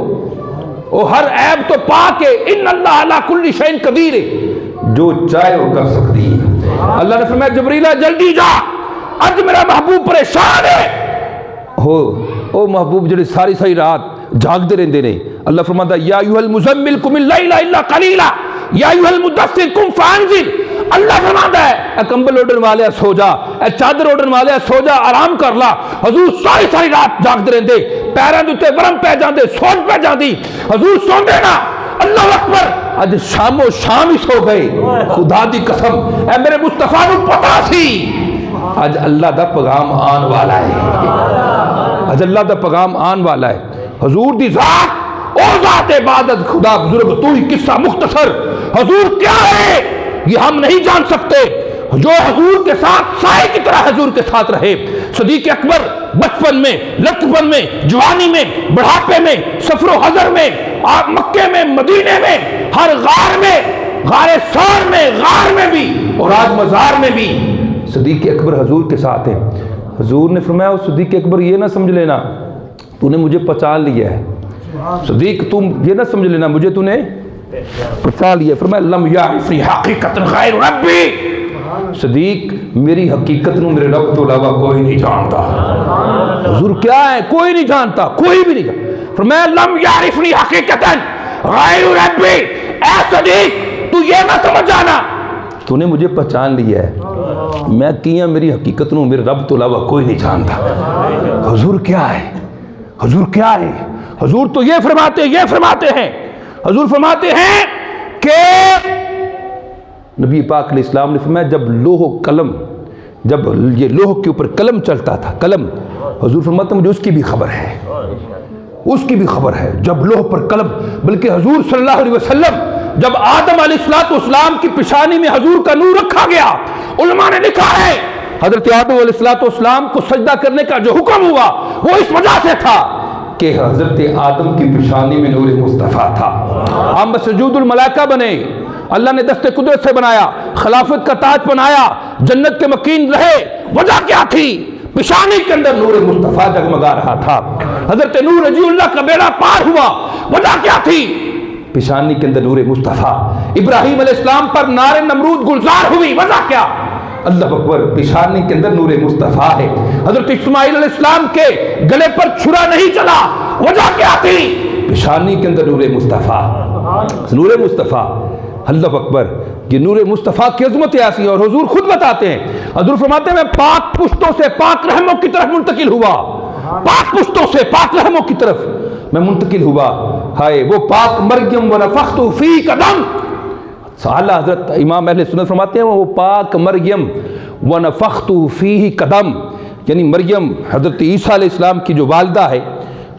وہ ہر عیب تو پاک ہے۔ ان اللہ علی کل شیء قدیر ہے، جو چاہے وہ کر سکتی ہے۔ اللہ نے فرمایا جبریلہ جلدی جا، اج میرا محبوب پریشان ہے۔ او محبوب جڑے ساری ساری رات جاگتے رہندے نے، اللہ فرماتا ہے یا ایھا المزمل قم اللیل الا قلیلا یا ایھا المدثر قم فانذر۔ اللہ فرماتا ہے اے کمبل اوڑھن والے سو جا، اے چادر اوڑھن والے سو جا، آرام کر لا۔ حضور ساری ساری رات جاگتے رہندے، پیراں دے اوتے ورم پہ جاندے، سوج پہ جاندی، حضور سوندے نا۔ اللہ اکبر، اج شام و شام ہی سو گئے، خدا دی قسم اے میرے مصطفیٰ نو پتہ سی اج اللہ دا پیغام آن والا ہے، اج اللہ دا پیغام آن والا ہے۔ حضور دی ذات اور ذات عبادت خدا بزرگ تو ہی قصہ مختصر، حضور کیا ہے یہ ہم نہیں جان سکتے۔ جو حضور کے ساتھ سائے کی طرح حضور کے ساتھ رہے، صدیق اکبر بچپن میں، لڑکپن میں، جوانی میں، بڑھاپے میں، سفر و حضر میں، مکے میں، مدینے میں، ہر غار میں، غار ثور میں، غار میں بھی اور آج مزار میں بھی صدیق اکبر حضور کے ساتھ ہیں۔ حضور نے فرمایا صدیق اکبر یہ نہ سمجھ لینا تو نے مجھے پہچان لیا ہے، صدیق تم یہ نہ سمجھ لینا مجھے تو نے پہچان لیا۔ فرمایا لم یعرفنی حقیقتا غیر ربی، صدیق میری حقیقت نو میرے رب تو علاوہ کوئی نہیں جانتا۔ حضور کیا ہے؟ کوئی نہیں جانتا، کوئی بھی نہیں جانتا۔ فرمایا لم یعرفنی حقیقتا غیر ربی، اے صدیق تو یہ نہ سمجھ جانا تو نے مجھے پہچان لیا ہے، میں کیا میری حقیقت نو میرے رب تو علاوہ کوئی نہیں جانتا۔ حضور کیا ہے؟ حضور کیا ہے؟ حضور تو یہ فرماتے ہیں، حضور فرماتے ہیں کہ نبی پاک علیہ السلام نے فرمایا جب لوح و قلم، جب یہ لوح کے اوپر قلم چلتا تھا، قلم، حضور فرماتے ہیں مجھے اس کی بھی خبر ہے، اس کی بھی خبر ہے جب لوح پر قلم، بلکہ حضور صلی اللہ علیہ وسلم جب آدم علیہ السلام کی پیشانی میں حضور کا نور رکھا گیا، علماء نے لکھا ہے حضرت آدم علیہ السلام کو سجدہ کرنے کا جو حکم ہوا وہ اس وجہ سے تھا کہ حضرت آدم کی پیشانی میں نور مصطفیٰ تھا۔ ہم سجود الملائکہ بنے، اللہ نے دست قدرت سے بنایا، خلافت کا تاج بنایا، جنت کے مکین رہے، وجہ کیا تھی؟ پیشانی کے اندر نور مصطفیٰ جگمگا رہا تھا۔ حضرت نور رضی اللہ کا بیڑا پار ہوا، وجہ کیا تھی؟ پیشانی کے اندر نور مصطفیٰ۔ ابراہیم علیہ السلام پر نار نمرود گلزار ہوئی، وجہ کیا؟ اللہ اکبر، پیشانی کے اندر نور مصطفیٰ ہے۔ حضرت اسماعیل علیہ السلام کے گلے پر چھرا نہیں چلا، وجہ کیا تھی؟ پیشانی کے اندر نور مصطفیٰ، نور مصطفیٰ۔ اللہ اکبر، یہ نور مصطفیٰ کی عظمت ایسی ہے، اور حضور خود بتاتے ہیں، حضور فرماتے ہیں میں پاک پشتوں سے پاک رحموں کی طرف منتقل ہوا، پاک پشتوں سے پاک رحموں کی طرف میں منتقل ہوا۔ ہائے وہ پاک مریم ونفخت فی قدم، اعلیٰ حضرت امام اہل سنت فرماتے ہیں وہ پاک مریم ونفخت فیہ قدم، یعنی مریم حضرت عیسیٰ علیہ السلام کی جو والدہ ہے،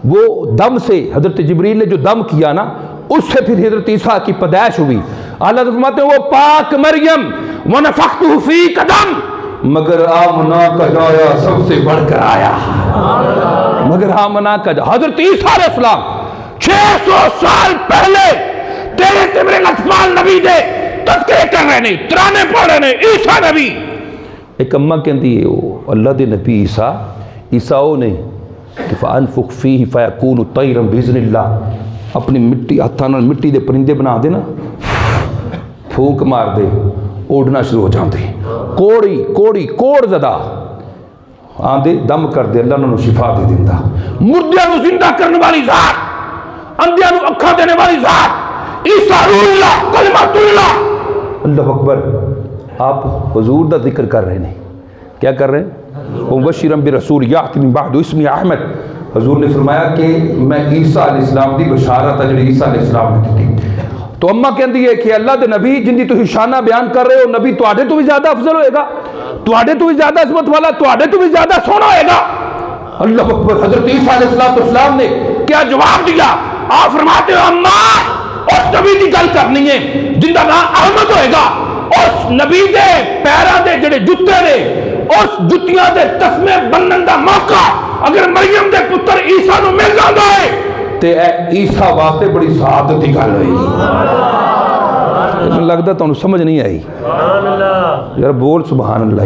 وہ دم سے حضرت جبریل نے جو دم کیا نا اس سے پھر حضرت عیسیٰ کی پیدائش ہوئی. اللہ فرماتے ہیں وہ پاک مریم ونفخت فیک دم، مگر آمنہ کا جایا سب سے بڑھ کر آیا. مگر آمنہ کا جایا حضرت عیسیٰ علیہ السلام 600 سال پہلے تیرے اطفال نبی دے تذکرے کر رہے نہیں، ترانے پڑھ رہے نہیں. عیسیٰ نبی ایک اماں کہندی ہے وہ اللہ دے نبی عیسیٰ وہ نہیں کہ فَأَنفُخْ فِيهِ فَيَكُونُ طَيْرًا بِإِذْنِ اللَّهِ، اپنی مٹی ہاتھاں نال مٹی دے پرندے بنا دے نا، پھونک مار دے اڑنا شروع ہو جاندے. کوڑ زدہ آندے دم کر دے اللہ انہوں شفا دے دیندا. مردیاں نو زندہ کرنے والی ذات، اندھیاں نو اکھاں دینے والی ذات عیسیٰ روح اللہ کلمۃ اللہ. اللہ اکبر. آپ حضور دا ذکر کر رہے ہیں، کیا کر رہے ہیں؟ وَمُبَشِّرًا بِرَسُولٍ يَأْتِي مِن بَعْدِهِ اسْمُهُ احمد. حضور نے فرمایا کہ میں عیسیٰ علیہ السلام دی بشارت ہے جڑی عیسیٰ علیہ السلام نے دی. تو اماں کہندی ہے کہ اللہ دے نبی جن دی تسی شانہ بیان کر رہے ہو، نبی تواڈے تو بھی زیادہ افضل ہوئے گا، تواڈے تو بھی زیادہ عظمت والا، تواڈے تو بھی زیادہ سونا ہوئے گا. اللہ اکبر. حضرت عیسیٰ علیہ السلام نے کیا جواب دیا؟ آپ فرماتے ہو اماں اس نبی دی گل کرنی ہے جن دا نام احمد ہوئے گا. اس نبی دے پیراں دے جڑے جُتے نے، اس جُتیاں دے تسمے بنن دا موقع اگر مریم دے پتر عیسیٰ نو مل جاندا ہے تے عیسیٰ واسطے بڑی سعادت دی گل ہوئی. مجھے لگدا تانوں سمجھ نہیں آئی. یار بول سبحان اللہ.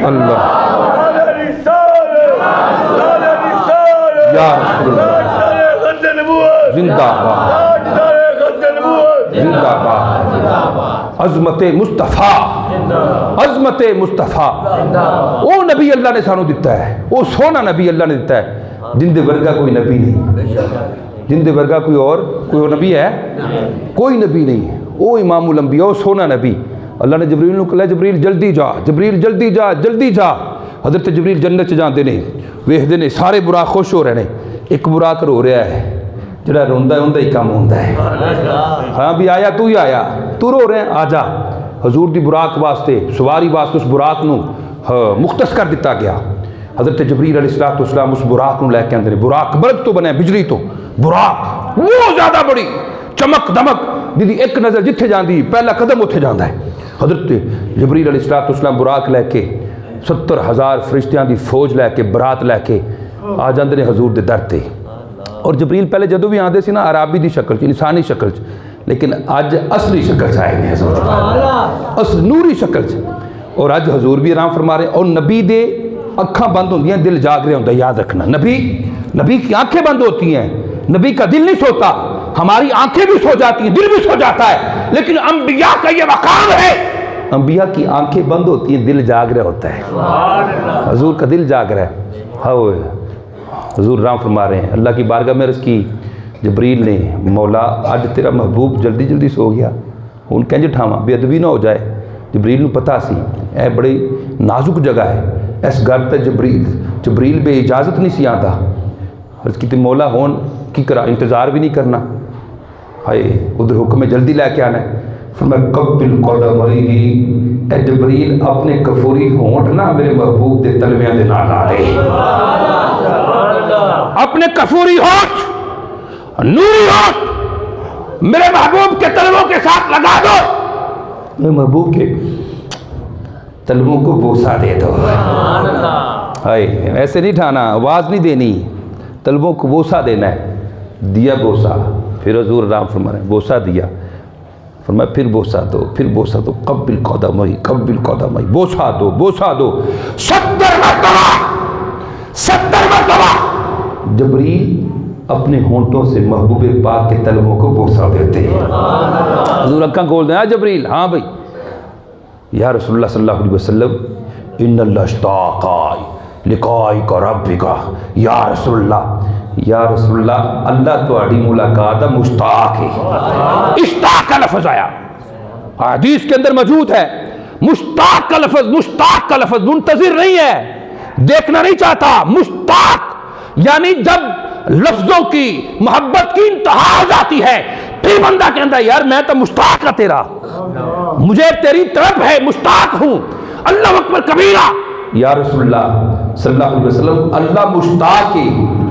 اللہ یا رسول اللہ زندہ باد، زندہ باد. عظمت مصطفیٰ، عظمت مصطفیٰ. وہ نبی اللہ نے سانو دیتا ہے، وہ سونا نبی اللہ نے دیتا ہے جن دے ورگا کوئی نبی نہیں، جن دے ورگا کوئی اور نبی ہے؟ کوئی نبی نہیں ہے. وہ امام الانبیاء، وہ سونا نبی. اللہ نے جبریل کو کہا جبریل جلدی جا، جبریل جلدی جا، جلدی جا. حضرت جبریل جنت جاندے نے، ویکھدے نے سارے براق خوش ہو رہے ہیں. ایک براق رو رہا ہے، جڑا روندا ہے اوندا ہی کام ہوندا ہے. ہاں بھی آیا تو ہی آیا، تو رو رہے ہیں، آ جا. حضور دی براق واسطے سواری واسطے اس براق نو مختص کر دیتا گیا. حضرت جبریل علیہ السلام اس براق نو لے کے اندر، براق برق تو بنے بجلی تو، براق وہ زیادہ بڑی چمک دمک دی ایک نظر جتھے جاندی پہلا قدم اتھے جاندا ہے. حضرت جبریل علیہ السلام براق لے کے 70,000 فرشتیاں دی فوج لے کے برات لے کے آ جاندے نے حضور دے در تے. اور جبریل پہلے جدو بھی آندے سی نا عربی دی شکل چ، انسانی شکل چ، لیکن اج اصلی شکل چ آئے ہیں حضور، اصل نوری شکل چ. اور اج حضور بھی آرام فرما رہے ہیں. اور نبی دے اکھاں بند ہوندیاں، دل جاگ رہے ہوتا ہے. یاد رکھنا نبی کی آنکھیں بند ہوتی ہیں، نبی کا دل نہیں سوتا. ہماری آنکھیں بھی سو جاتی ہیں، دل بھی سو جاتا ہے، لیکن انبیاء کا یہ مقام ہے، انبیاء کی آنکھیں بند ہوتی ہیں، دل جاگ رہا ہوتا ہے. حضور کا دل جاگ رہا ہے. ہاں حضور رام فرما رہے ہیں. اللہ کی بارگاہ میں عرض کی جبریل نے، مولا اج تیرا محبوب جلدی جلدی سو گیا، ہن کنج ٹھاواں بے ادبی نہ ہو جائے. جبریل نو پتہ سی اے بڑی نازک جگہ ہے، اس گھر تے جبریل بے اجازت نہیں سی آتا. عرض کی مولا ہون کی کرا، انتظار بھی نہیں کرنا. ہائے ادھر حکم جلدی لے کے آنا ہے. فرمایا قبل قدمہ، اے جبریل اپنے کفوری ہونٹ نہ میرے محبوب دے تلویاں دے نال لا دے. اپنے کفوری ہونٹ، نوری ہونٹ میرے محبوب کے تلووں کے ساتھ لگا دو. میرے محبوب کے تلووں کو بوسہ دے دو. ہائے ایسے نہیں ٹھانا، آواز نہیں دینی، تلووں کو بوسہ دینا ہے. دیا بوسہ. پھر حضور رام فرما رہے ہیں بوسہ دیا. فرمایا پھر بوسہ دو، پھر بوسہ دو. قبل قدمہ، قبل قدمہ، بوسہ دو، بوسہ دو. 70 مرتبہ جبریل اپنے ہونٹوں سے محبوب پاک کے تلووں کو بوسہ دیتے ہیں. حضور اکھاں کھول دیں. جبریل ہاں بھائی. یا رسول اللہ صلی اللہ علیہ وسلم ان اللہ اشتاق لقائک ربک. یا رسول اللہ، یا رسول اللہ، اللہ تواڈی ملاقات دا مشتاق ہے. اشتاق کا لفظ آیا حدیث کے اندر موجود ہے. مشتاق کا لفظ، مشتاق کا لفظ منتظر نہیں ہے، دیکھنا نہیں چاہتا. مشتاق یعنی جب لفظوں کی محبت کی انتہا جاتی ہے پھر بندہ کہتا ہے یار میں تو مشتاق ہوں، تیرا مجھے تیری طرف ہے، مشتاق ہوں. اللہ اکبر کبیرہ. یا رسول اللہ صلی اللہ علیہ وسلم اللہ مشتاق ہے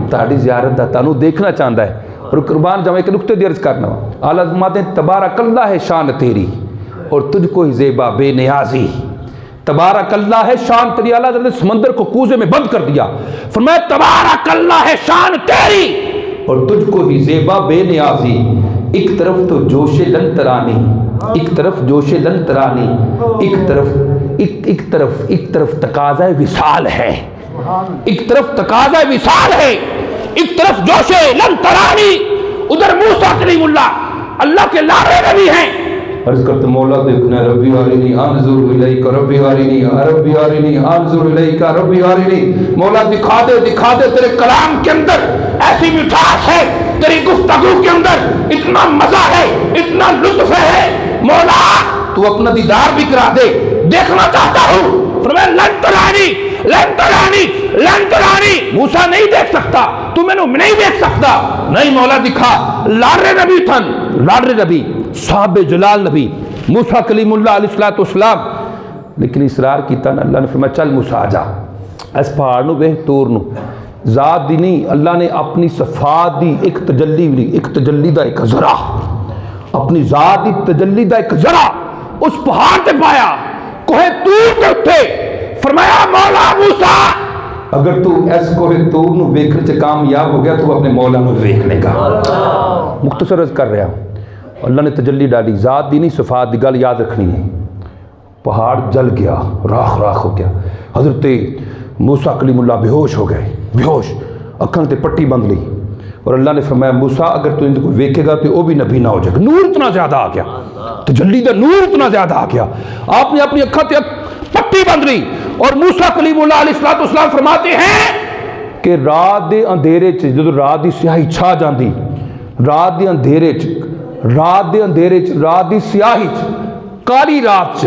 تہاڈی زیارت دا تانوں دیکھنا چاہتا ہے۔ اور قربان جاواں ایک نقطے دی عرض کرنا، اعلیٰ فرماتے ہیں تبارک اللہ ہے شان تیری اور تجھ کو ہی زیبا بے نیازی۔ تبارک اللہ ہے شان تیری، اللہ نے سمندر کو کوزے میں بند کر دیا، فرمایا تبارک اللہ ہے شان تیری اور تجھ کو ہی زیبا بے نیازی۔ ایک طرف تو جوش لن ترانی، ایک طرف جوش لن ترانی، ایک طرف تقاضۂ وصال ہے، ایک طرف تقاضۂ وصال ہے، ایک طرف جوش لن ترانی، ادھر موسیٰ کلیم اللہ کے لارے نبی ہیں۔ عرض کرتے مولا دیکھنا ربی آرینی انظر الیک ربی آرینی ربی آرینی انظر الیک ربی آرینی، مولا دکھا دے تیرے کلام کے اندر ایسی مٹھاس ہے، تیری گفتگو کے اندر اتنا مزہ ہے، اتنا لطف ہے، مولا تو اپنا دیدار بھی کرا دے، دیکھنا چاہتا ہوں۔ فرمایا لن ترانی لن ترانی لن ترانی، موسیٰ نہیں دیکھ سکتا، تو میں نے نہیں دیکھ سکتا، نہیں مولا دکھا۔ لارے نبی تھن، لارے نبی صاحب جلال نبی موسیٰ کلیم اللہ علیہ السلام، لیکن اصرار کیتا نا، اللہ نے فرمایا چل موسیٰ آجا اس پہاڑ نو بے تور نو، ذات دی نہیں، اللہ نے اپنی صفات دی ایک تجلی بھی، ایک تجلی دا ایک ذرا، اپنی ذات دی تجلی دا ایک ذرا اس پہاڑ تے پایا، کوہ تور تے اٹھے، فرمایا مولا موسیٰ اگر تو اس کوہ تور نو ویکھنے سے کامیاب ہو گیا تو اپنے مولا نو ویکھ لے گا۔ مختصر عرض کر رہا ہوں، اللہ نے تجلی ڈالی، ذات دی نہیں صفات دی گل یاد رکھنی ہے۔ پہاڑ جل گیا، راکھ راکھ ہو گیا، حضرت موسیٰ کلیم اللہ بے ہوش ہو گئے، بے ہوش، اکھاں تے پٹی بند لی، اور اللہ نے فرمایا موسیٰ اگر تو ان کو ویکھے گا تو وہ بھی نبی نہ ہو جائے گا۔ نور اتنا زیادہ آ گیا، تجلی دا نور اتنا زیادہ آ گیا، آپ نے اپنی اکھاں تے پٹی بند لی، اور موسیٰ کلیم اللہ علیہ السلام فرماتے ہیں کہ رات دے اندھیرے چ جدو رات دی سیاہی چھا جاندی، رات دے اندھیرے چ رات دی سیاہی چ کالی رات چ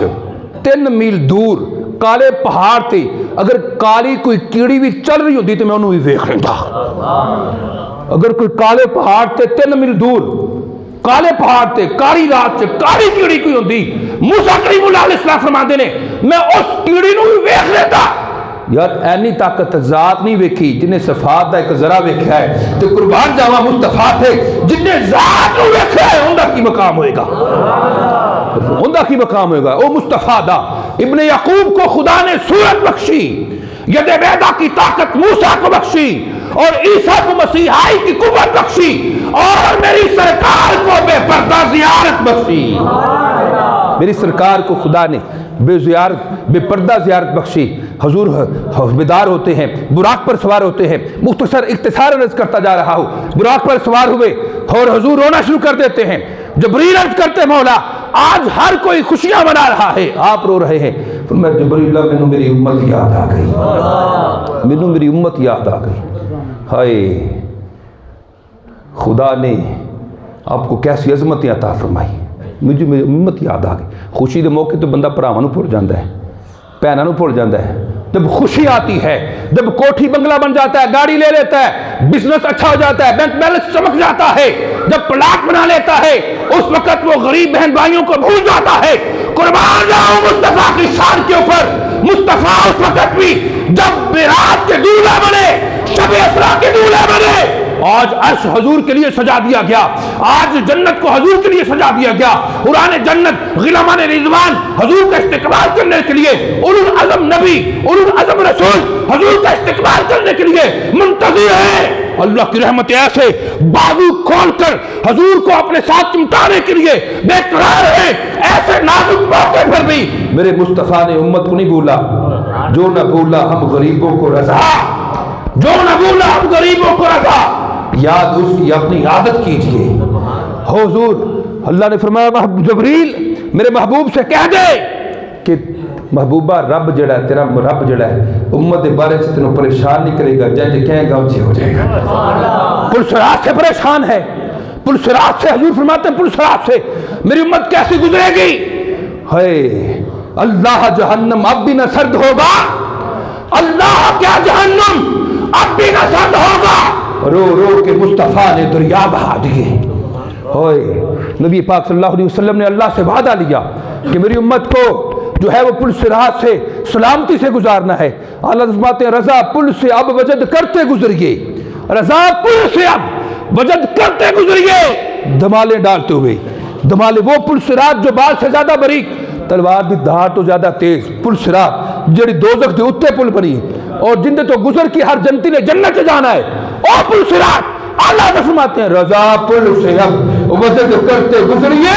3 میل دور کالے پہاڑ تے اگر کالی کوئی کیڑی بھی چل رہی ہوتی تو میں انہوں بھی ویکھ لیندہ۔ اگر کوئی کالے پہاڑ تے 3 میل دور کالے پہاڑ تے کالی رات تے کالی کیڑی کوئی ہوتی، موسیٰ کلیم اللہ علیہ السلام فرماتے نے میں اس کیڑی نو بھی ویکھ لیتا۔ یار اینی طاقت ذات نہیں ویکھی، جنہیں صفات دا ایک ذرا ویکھا ہے تو قربان جاواں مصطفیٰ تھے، جنہیں ذات نو ویکھا ہے اندہ کی مقام ہوئے گا، اندہ کی مقام ہوئے گا۔ او مصطفیٰ دا ابن یعقوب کو خدا نے صورت بخشی، ید بیدا کی طاقت موسیٰ کو بخشی، اور عیسیٰ کو مسیحائی کی قوت بخشی، اور میری سرکار کو بے پردہ زیارت بخشی، میری سرکار کو خدا نے بے پردہ زیارت بخشی۔ حضور بیدار ہوتے ہیں، براق پر سوار ہوتے ہیں، مختصر اختصار عرض کرتا جا رہا ہوں، براق پر سوار ہوئے اور حضور رونا شروع کر دیتے ہیں، جبریل عرض کرتے مولا آج ہر کوئی خوشیاں منا رہا ہے، آپ رو رہے ہیں۔ فرمایا جبریل اللہ میں میری امت یاد آ گئی، میں میری امت یاد آ گئی، ہائے خدا نے آپ کو کیسی عظمتیں عطا فرمائی، مجھے میری امت یاد آ گئی۔ خوشی دے موقع تو بندہ پراواں نوں بھول جاندا ہے، بہناں نوں بھول جاندا ہے، جب خوشی آتی ہے، جب کوٹھی بنگلہ بن جاتا ہے، گاڑی لے لیتا ہے، بزنس اچھا ہو جاتا ہے، بینک بیلنس چمک جاتا ہے، جب پلاٹ بنا لیتا ہے، اس وقت وہ غریب بہن بھائیوں کو بھول جاتا ہے۔ قربان جاؤں مصطفیٰ کی شان کے اوپر، مصطفیٰ اس وقت بھی جب معراج کے دولہا بنے، شب اسراء کے دولہا بنے، آج عرش حضور کے لیے سجا دیا گیا، آج جنت کو حضور کے لیے سجا دیا گیا، قرآن جنت غلامان رضوان حضور کا استقبال کرنے کے لیے، اولو العزم نبی اولو العزم رسول حضور کا استقبال کرنے کے لیے منتظر ہے۔ اللہ کی رحمت ایسے بازو کھول کر حضور کو اپنے ساتھ چمٹانے کے لیے بے قرار ہے، ایسے نازک موقع پر بھی میرے مصطفیٰ نے امت کو نہیں بولا، جو نہ بولا ہم غریبوں کو رضا، جو نہ بولا ہم غریبوں کو رضا، یاد اس کی اپنی عادت کیجئے۔ حضور اللہ نے فرمایا جبریل میرے محبوب سے کہہ دے کہ محبوبہ رب جڑا ہے، تیرا رب جڑا ہے امت بارے سے تینوں پریشان نہیں کرے گا، جائے کہیں گا اچھے ہو جائے گا۔ پلسرات سے پریشان ہے، پلسرات سے، حضور فرماتے ہیں پلسرات سے میری امت کیسی گزرے گی؟ ہے اللہ جہنم اب بھی نہ سرد ہوگا، اللہ کیا جہنم اب بھی نہ سرد ہوگا، رو رو کے مصطفیٰ نے دریا بہا دیے۔ ہوئے نبی پاک صلی اللہ علیہ وسلم نے اللہ سے وعدہ لیا کہ میری امت کو جو ہے وہ پل صراط سے سلامتی سے گزارنا ہے۔ اعلیٰ فرماتے ہیں رضا پل سے اب وجد کرتے گزریے، رضا پل سے اب وجد کرتے گزریے، دمالے ڈالتے ہوئے۔ دمالے وہ پل صراط جو بال سے زیادہ باریک، تلوار دی دھار تو زیادہ تیز، پل صراط جڑی دوزخ دے اتنے پل بنی اور جن دے تو گزر کی ہر جنتی نے جنت سے جانا ہے، اور پل صراط اللہ فرماتے ہیں رضا پل سے اب وجد کرتے گزریے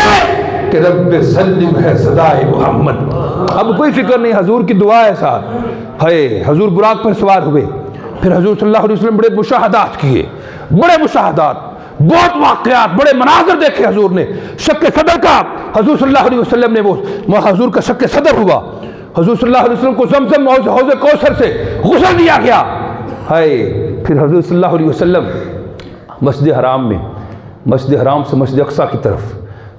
کہ رب سلم ہے صدائے محمد۔ اب کوئی فکر نہیں، حضور کی دعا ہے ساتھ۔ ہے حضور براق پر سوار ہوئے، پھر حضور صلی اللہ علیہ وسلم بڑے مشاہدات کیے، بڑے مشاہدات، بہت واقعات، بڑے مناظر دیکھے حضور نے۔ شک صدر کا حضور صلی اللہ علیہ وسلم نے وہ حضور کا شک صدر ہوا، حضور صلی اللہ علیہ وسلم کو زمزم حوض کوثر سے غسل دیا گیا۔ ہے پھر حضور صلی اللہ علیہ وسلم مسجد حرام میں، مسجد حرام سے مسجد اقصیٰ کی طرف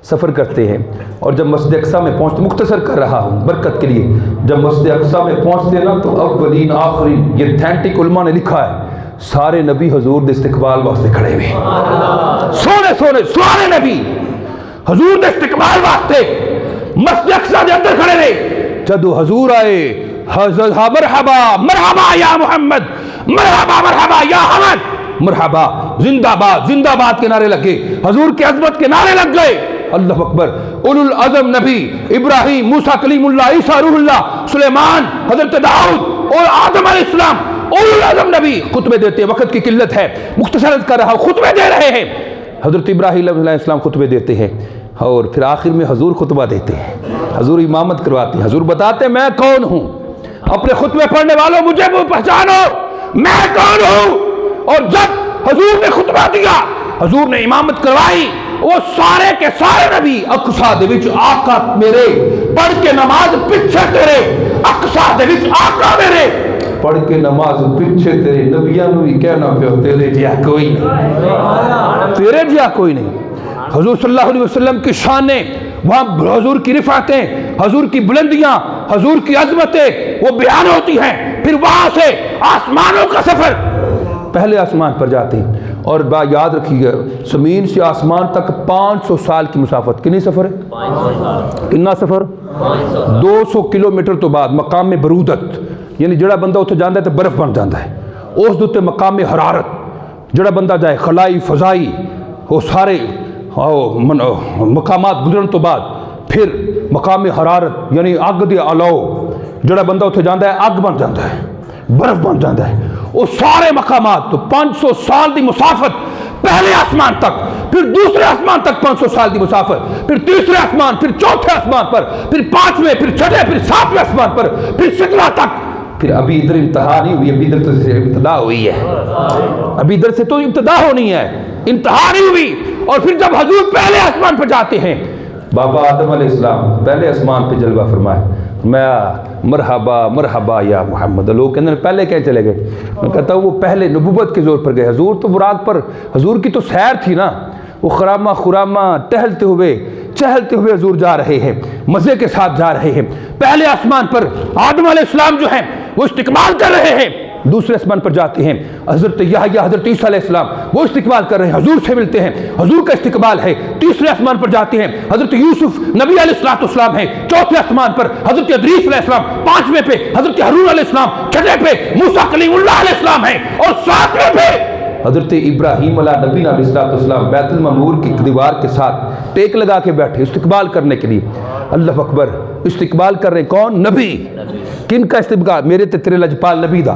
سفر کرتے ہیں، اور جب مسجد اقصیٰ میں پہنچتے، مختصر کر رہا ہوں برکت کے لیے، جب مسجد اقصیٰ میں پہنچتے نا تو اولین آخرین، یہ تھینٹک علماء نے لکھا ہے، سارے نبی حضور دے استقبال واسطے کھڑے ہوئے، سونے سونے سارے نبی حضور دے استقبال واسطے مسجد اقصیٰ دے اندر کھڑے رہے۔ جدو حضور آئے، مرحبا مرحبا یا محمد، مرحبا مرحبا یا حمد، مرحبا زندہ باد زندہ باد کے نعرے لگے، حضور کی عظمت کے نعرے لگ گئے۔ اللہ اکبر، اولو العظم نبی ابراہیم، موسیٰ کلیم اللہ، عیسیٰ روح اللہ، سلیمان، حضرت داؤد اور آدم علیہ السلام، اولو العظم نبی خطبے دیتے، وقت کی قلت ہے مختصر کر رہا ہوں، خطبے دے رہے ہیں۔ حضرت ابراہیم علیہ السلام خطبے دیتے ہیں، اور پھر آخر میں حضور خطبہ دیتے ہیں، حضور امامت کرواتے ہیں، حضور بتاتے ہیں میں کون ہوں، اپنے خطبے پڑھنے والوں مجھے وہ پہچانو میں کون ہوں۔ اور جب حضور نے خطبہ دیا، حضور نے امامت کروائی، وہ سارے کے سارے نبی اقصیٰ دے وچ آقا میرے پڑھ کے نماز پیچھے تیرے، اقصیٰ دے وچ آقا میرے پڑھ کے نماز پیچھے تیرے، نبیاں نو بھی کہنا پیا تیرے جہا کوئی نہیں، تیرے جہا کوئی نہیں۔ حضور صلی اللہ علیہ وسلم کی شانیں، وہاں حضور کی رفعتیں، حضور کی بلندیاں، حضور کی عظمتیں وہ بیان ہوتی ہیں، پھر وہاں سے آسمانوں کا سفر، پہلے آسمان پر جاتے ہیں، اور یاد رکھیے گا زمین سے آسمان تک 500 سال کی مسافت، کنی سفر ہے؟ کنا سفر؟ 200 کلومیٹر تو بعد مقام برودت، یعنی جڑا بندہ اتنے جانا ہے تو برف بن جاتا ہے، اس دوتے مقام حرارت، جڑا بندہ جائے خلائی فضائی، وہ سارے مقامات گزرن تو بعد پھر مقام حرارت یعنی اگ دے الاؤ، جڑا بندہ اتنے جانا ہے اگ بن جاتا ہے، برف بن جاتا ہے، وہ سارے مقامات تو 500 سال دی مسافت پہلے آسمان تک، پھر دوسرے آسمان تک 500 سال دی مسافت، پھر تیسرے آسمان، پھر چوتھے آسمان پر، پھر پانچویں، پھر چھٹے، پھر ساتویں آسمان پر، پھر سدرہ تک۔ پھر ابھی ادھر انتہا نہیں ہوئی، ابھی ادھر سے ابتدا ہوئی ہے، ابھی ادھر سے تو ابتدا ہونی ہے، انتہا نہیں ہوئی۔ اور پھر جب حضور پہلے آسمان پر جاتے ہیں، بابا آدم علیہ السلام پہلے آسمان پہ جلوہ فرمائے، میں مرحبا مرحبا یا محمد، لوگ کہتے ہیں پہلے کہیں چلے گئے، میں کہتا ہوں وہ پہلے نبوت کے زور پر گئے، حضور تو براق پر، حضور کی تو سیر تھی نا، وہ خرامہ خرامہ ٹہلتے ہوئے چہلتے ہوئے حضور جا رہے ہیں، مزے کے ساتھ جا رہے ہیں۔ پہلے آسمان پر آدم علیہ السلام جو ہیں وہ استقبال کر رہے ہیں، دوسرے آسمان پر جاتے ہیں، حضرت یحییٰ حضرت عیسیٰ علیہ السلام وہ استقبال کر رہے ہیں، حضور سے ملتے ہیں، حضور کا استقبال ہے۔ تیسرے آسمان پر جاتے ہیں، حضرت یوسف نبی علیہ السلام ہیں، چوتھے آسمان پر حضرت ادریس علیہ السلام، پانچویں پہ حضرت ہارون علیہ السلام، چھٹے پہ موسیٰ کلیم اللہ علیہ السلام ہیں، اور ساتویں پہ حضرت ابراہیم علیہ نبی علیہ السلام بیت المعمور کی دیوار کے ساتھ ٹیک لگا کے بیٹھے استقبال کرنے کے لیے۔ اللہ اکبر، استقبال کر رہے کون؟ نبی۔ کن کا استقبال؟ میرے تے تیرے لجپال نبی دا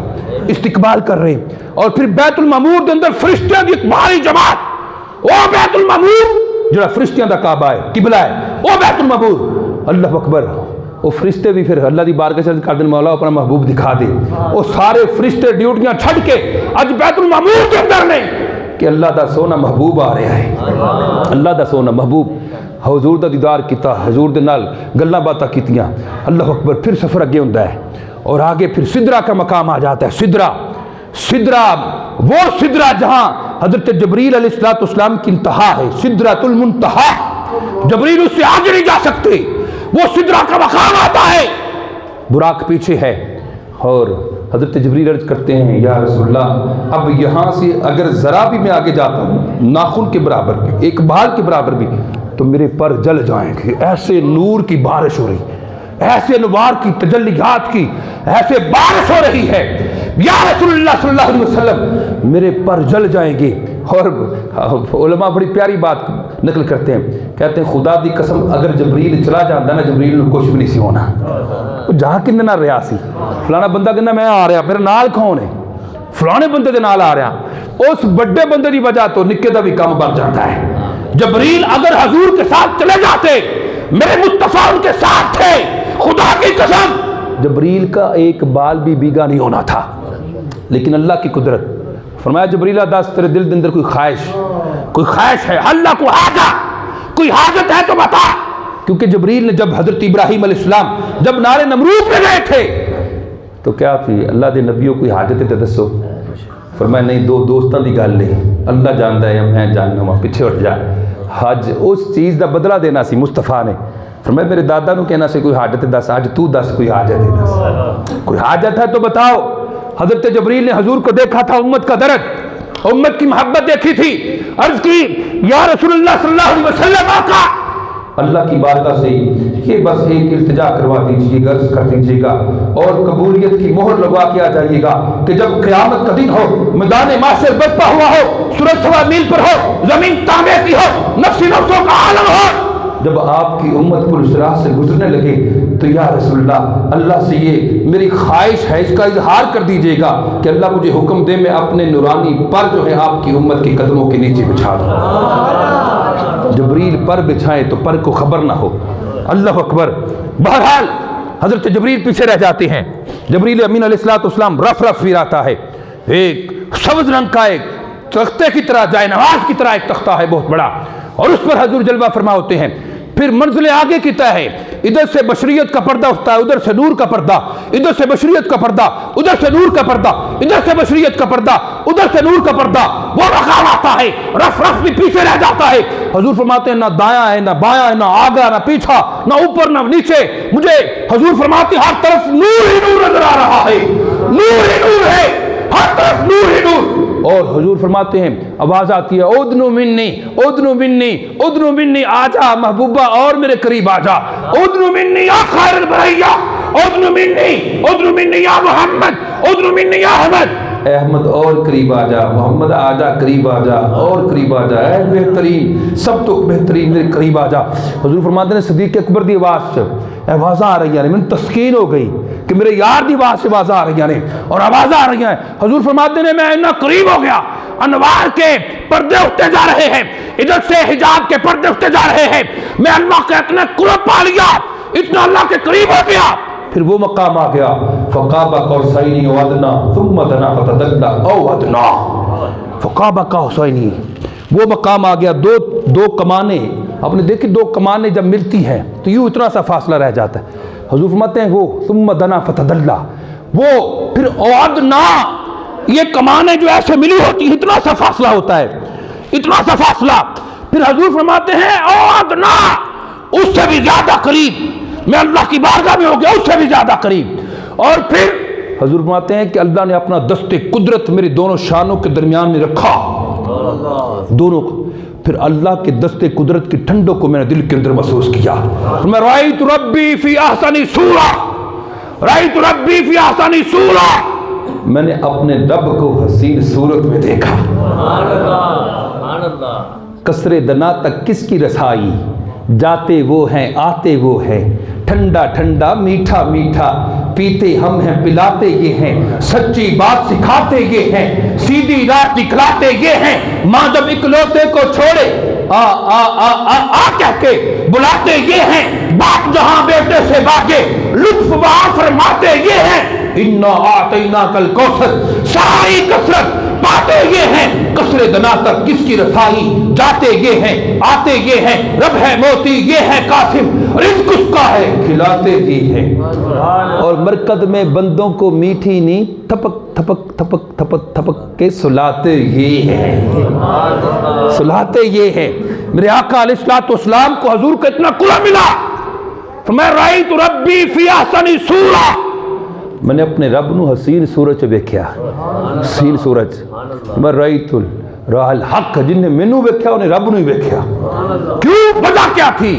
استقبال کر رہے ہیں۔ اور پھر بیت المعمور دے اندر فرشتیاں دی ایک بھاری جماعت، وہ بیت المعمور جڑا فرشتیاں دا کعبہ ہے، قبلہ ہے، وہ بیت المعمور۔ اللہ اکبر، وہ فرشتے بھی پھر اللہ دی بارگاہ سے کر دیں مولا اپنا محبوب دکھا دے، وہ سارے فرشتے ڈیوٹیاں چھڑ کے اج بیت المعمور کے اندر نہیں کہ اللہ دا سونا محبوب آ رہا ہے، اللہ دا سونا محبوب، حضور دا دیدار کیتا، حضور دے نال گلاں باتاں کیتیاں۔ اللہ اکبر، پھر سفر اگے ہوندا ہے، اور آگے پھر سدرہ کا مقام آ جاتا ہے۔ سدرہ وہ سدرہ جہاں حضرت جبریل علیہ السلام کی انتہا ہے، سدرۃ المنتہا، جبریل اس سے آگے نہیں جا سکتے، وہ سدرہ کا مقام آتا ہے، براق پیچھے ہے، اور حضرت جبریل عرض کرتے ہیں یا رسول اللہ اب یہاں سے اگر ذرا بھی میں آگے جاتا ہوں ناخن کے برابر بھی، ایک بال کے برابر بھی، تو میرے پر جل جائیں گے، ایسے نور کی بارش ہو رہی، ایسے انوار کی تجلیات کی ایسے بارش ہو رہی ہے، یا رسول اللہ صلی اللہ علیہ وسلم میرے پر جل جائیں گے۔ اور علماء بڑی پیاری بات نقل کرتے ہیں، کہتے ہیں خدا دی قسم اگر جبریل چلا جاتا نا، جبریل نے کچھ بھی نہیں سی ہونا، جہاں کن نہ رہا سی، فلانا بندہ کہنا میں آ رہا، میرے نال کون ہے، فلانے بندے دے نال آ رہا، اس بڑے بندے دی وجہ تو نکے دا بھی کام بن جاتا ہے۔ جبریل اگر حضور کے ساتھ چلے جاتے، میرے مصطفیٰ ان کے ساتھ تھے، خدا کی قسم جبریل کا ایک بال بھی بیگا نہیں ہونا تھا، لیکن اللہ کی قدرت فرمایا جبریل دس تیرے دل اندر کوئی خواہش ہے، اللہ کو کوئی حاجت ہے تو بتا، کیونکہ جبریل نے جب حضرت ابراہیم علیہ السلام جب نارے نمرود میں گئے تھے تو کیا تھی، اللہ دے نبیوں کوئی حاجت ہے تو دسو، فرمایا نہیں، دو دوستاں دی گل نہیں، اللہ جانتا ہے میں جاننا ہوں، پیچھے ہٹ جا۔ حج اس چیز دا بدلہ دینا سی مصطفیٰ نے، فرمایا میرے دادا نو کہنا سی کوئی حاجت ہے دس، آج تو دس کوئی حاجت ہے دس، کوئی حاجت ہے تو بتاؤ۔ حضرت جبریل نے حضور کو دیکھا تھا، امت کا درد، امت کی محبت دیکھی تھی، عرض کی یا رسول اللہ صلی اللہ علیہ وسلم آقا اللہ کی بارگاہ سے یہ بس ایک التجا کروا دیجیے گا، عرض کر دیجیے گا اور قبولیت کی مہر لگوا کے آ جائیے گا کہ جب قیامت کا دن ہو، میدان معاشر برپا ہوا ہو، سورج سوا میل پر ہو، زمین تانبے کی ہو، نفسی نفسوں کا عالم ہو، جب آپ کی امت پر اس راہ سے گزرنے لگے تو یا رسول اللہ سے یہ میری خواہش ہے، اس کا اظہار کر دیجیے گا کہ اللہ مجھے حکم دے میں اپنے نورانی پر جو ہے آپ کی امت کے قدموں کے نیچے بچھا دوں۔ جبریل پر بچھائے تو پر کو خبر نہ ہو، اللہ اکبر۔ بہرحال حضرت جبریل پیچھے رہ جاتے ہیں، جبریل امین علیہ السلام رف ویراتا ہے، ایک سبز رنگ کا ایک تختے کی طرح، جائے نواز کی طرح ایک تختہ ہے بہت بڑا، اور اس پر حضور جلوہ فرما ہوتے ہیں۔ پھر منزل آگے کی طے ہے، ادھر سے بشریت کا پردہ اٹھتا ہے، ادھر سے نور کا پردہ، ادھر سے بشریت کا پردہ، ادھر سے نور کا پردہ، ادھر سے بشریت کا پردہ، ادھر سے نور کا پردہ، وہ مقام آتا ہے، رف بھی پیچھے رہ جاتا ہے۔ حضور فرماتے ہیں نہ دایاں ہے، نہ بایاں ہے، نہ آگا، نہ پیچھا، نہ اوپر، نہ نیچے، مجھے حضور فرماتے ہیں ہر طرف نور ہی نور نظر آ رہا ہے، نور ہی نور ہے، ہر طرف نور ہی نور۔ اور حضور فرماتے ہیں آواز آتی ہے اودنو منی، اودنو منی، اودنو منی، آجا محبوبہ اور میرے قریب آجا، اودنو منی یا خیر البریہ، اودنو منی، اودنو منی یا محمد، اودنو منی یا احمد، اے احمد اور قریب آجا، محمد آجا قریب آجا اور قریب آجا، اے بہترین سب تو بہترین میرے قریب آجا۔ حضور فرماتے ہیں صدیق اکبر دی آواز سے آوازاں آ رہی ہیں، میں تسکین ہو گئی کہ میرے یار دی آواز سے آوازاں آ رہی ہیں اور آوازاں آ رہی ہیں۔ حضور فرماتے ہیں میں اتنا قریب ہو گیا، انوار کے پردے اٹھتے جا رہے ہیں، ادھر سے حجاب کے پردے اٹھتے جا رہے ہیں، میں اللہ کے اتنا قرب پا لیا، اتنا اللہ کے قریب ہو گیا۔ پھر وہ مقام آ گیا فقاب قوسین او ادنی ثم دنا فتدلی او ادنی، فقاب قوسین، وہ مقام آ گیا، دو کمانیں، آپ نے دیکھی دو کمانیں جب ملتی ہیں تو یوں اتنا سا فاصلہ رہ جاتا ہے۔ حضور فرماتے ہیں وہ ثم دنا فتدلی، وہ پھر او ادنی، یہ کمانیں جو ایسے ملی ہوتی ہیں اتنا سا فاصلہ ہوتا ہے، اتنا سا فاصلہ، پھر حضور فرماتے ہیں او ادنی، اس سے بھی زیادہ قریب، میں اللہ کی بارگاہ میں ہو گیا اس سے بھی زیادہ قریب۔ اور پھر حضور فرماتے ہیں کہ اللہ نے اپنا دست قدرت میری دونوں شانوں کے درمیان میں رکھا، دونوں کو، پھر اللہ کے دست قدرت کی ٹھنڈوں کو میں نے دل کے اندر محسوس کیا۔ میں رأیت ربی فی احسن صورہ، رأیت ربی فی احسن صورہ، میں نے اپنے رب کو حسین صورت میں دیکھا۔ قصر دنا تک کس کی رسائی، جاتے وہ ہیں آتے وہ ہیں، ٹھنڈا ٹھنڈا میٹھا میٹھا، پیتے ہم ہیں پلاتے یہ ہیں، سچی بات سکھاتے یہ ہیں، سیدھی راہ دکھلاتے یہ ہیں، ماں جب اکلوتے کو چھوڑے آ آ آ آ آ کہہ کے بلاتے یہ ہیں، باپ جہاں بیٹے سے باگے لطف وہاں فرماتے یہ ہیں، انا اعطیناک الکوثر، ساری کثرت پاتے یہ ہیں، قصر دنا تک کس کی رسائی، جاتے یہ ہیں آتے یہ ہیں، رب ہے موتی یہ ہے قاسم، رزق اس کا ہے کھلاتے یہ ہیں، اور مرکز میں بندوں کو میٹھی نیند تھپک تھپک تھپک تھپک تھپک کے سلاتے یہ ہیں، سلاتے یہ ہیں۔ میرے آقا علیہ الصلوۃ والسلام کو حضور کو اتنا قرب ملا، فرمایا رأیت ربی فی احسن صورہ، میں نے اپنے رب نو حسین سورج ویکھیا، حسین سورج، میں رأیت راہ الحق، جن نے مینوں ویکھیا انہیں رب نو ہی ویکھیا۔ کیوں؟ وجہ کیا تھی؟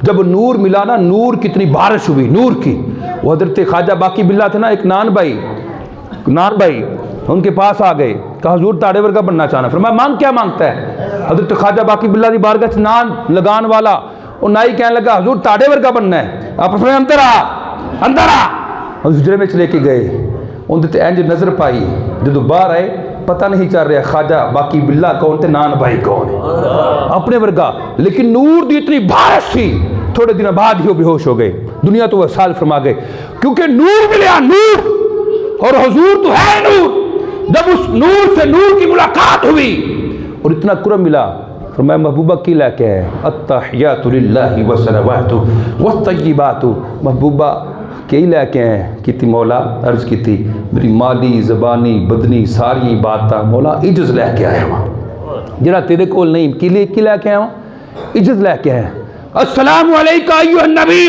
جب نور ملا نا، نور کتنی بارش ہوئی نور کی. وہ حضرت خواجہ باقی باللہ تھے نا، ایک نان بھائی ان کے پاس آ گئے، کہا حضور تاڑے ورگا بننا چاہنا. فرمایا مانگ کیا مانگتا ہے؟ حضرت خواجہ باقی باللہ دی بارگاہ چ نان لگان والا وہ نائی کہنے لگا حضور تاڑے ورگا بننا ہے. آپ فرمایا اندر آ. حجرے میں لے کے گئے، اندر تے انج نظر پائی، جدو باہر آئے پتہ نہیں چل رہا خواجہ باقی باللہ کون تے نان بھائی کون اپنے ورگا. لیکن نور دی اتنی بارش تھی، تھوڑے دن بعد ہی وہ بے ہوش ہو گئے، دنیا تو وہ سال فرما گئے، کیونکہ نور ملیا، نور. اور حضور تو ہے نور. جب اس نور سے نور کی ملاقات ہوئی اور اتنا کرم ملا، فرمایا محبوبہ کی لے کے ہے التحیات للہ والصلوات والطیبات. محبوبہ کی لے کے ہیں کیتی مولا، عرض کی تھی میری مالی زبانی بدنی ساری عبادتاں مولا عجز لے کے آیا ہوں، جڑا تیرے کول نہیں کی لے کے آیا ہوں، عجز لے کے آیا. السلام علیکہ ایھا النبی،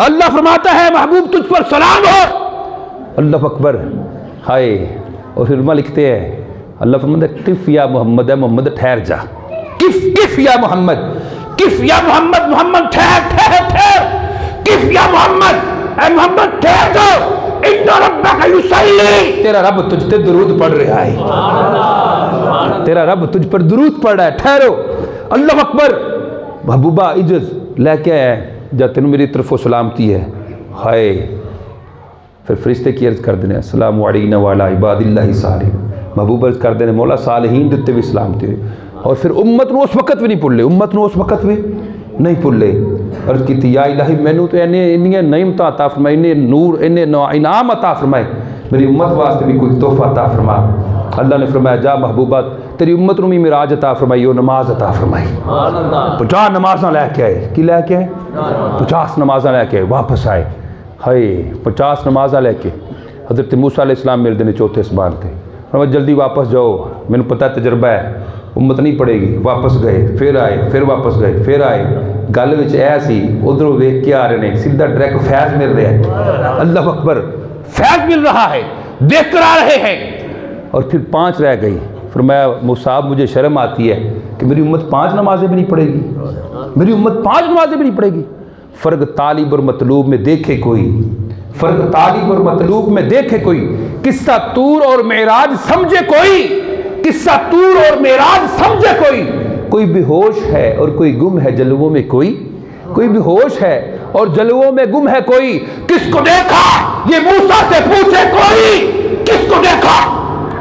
اللہ فرماتا ہے محبوب تجھ پر سلام ہو. اللہ اکبر. ہائے. اور پھر علماء لکھتے ہیں اللہ فرماتا ہے کف یا محمد، ہے محمد ٹھہر جا. کف یا محمد، کف یا محمد، محمد ٹھہر. کف یا محمد، اے محمد ٹھہر جاؤ. ان ربک یصلی، تیرا رب تجھ تے درود پڑھ رہا ہے، تیرا رب تجھ پر درود پڑھ رہا ہے، ٹھہرو. اللہ اکبر. محبوبہ عجز لے کے آئے، جب تینوں میری طرف سلامتی ہے. ہائے. پھر فرشتے کی عرض کر دینے السلام علینا وعلی عباد اللہ صالحین. محبوب عرض کر دینے مولا صالحین دیتے بھی سلامتی ہوئی. اور پھر امت نو اس وقت بھی نہیں پلے، امت نو اس وقت بھی نہیں پلے. عرض کی تھی یا الہی مینوں تو انہیں نعمت عطا فرمائے، انہیں نور، انہیں انعام عطا فرمائے، میری امت واسطے بھی کوئی تحفہ عطا فرما. اللہ نے فرمایا جا محبوبہ تیری امت نو بھی معراج عطا فرمائی، وہ نماز عطا فرمائی. 50 نمازاں لے کے آئے. کی لے کے آئے؟ 50 نمازاں لے کے آئے. واپس آئے. ہائے. 50 نمازاں لے کے حضرت موسیٰ علیہ السلام مل دینے چوتھے اسمان تھے. فرمایا جلدی واپس جاؤ، میں نے پتہ تجربہ ہے امت نہیں پڑے گی. واپس گئے، پھر آئے، پھر واپس گئے، پھر آئے. گل وچ ایسی ادھروں ویکھ کے آ رہے ہیں، سیدھا ڈائریکٹ فیض مل رہا ہے. اللہ اکبر. فیض مل رہا ہے، دیکھ کر آ رہے ہیں. اور پھر 5 رہ گئی. فرمایا مصعب مجھے شرم آتی ہے کہ میری امت 5 نمازیں بھی نہیں پڑھے گی، میری امت 5 نمازیں بھی نہیں پڑھے گی. فرق طالب اور مطلوب میں دیکھے کوئی، فرق طالب اور مطلوب میں دیکھے کوئی، قصہ طور اور معراج سمجھے کوئی، قصہ طور اور معراج سمجھے کوئی. کوئی بے ہوش ہے اور کوئی گم ہے جلووں میں، کوئی بے ہوش ہے اور جلووں میں گم ہے کوئی. کس کو دیکھا یہ موسیٰ سے پوچھے کوئی، کس کو دیکھا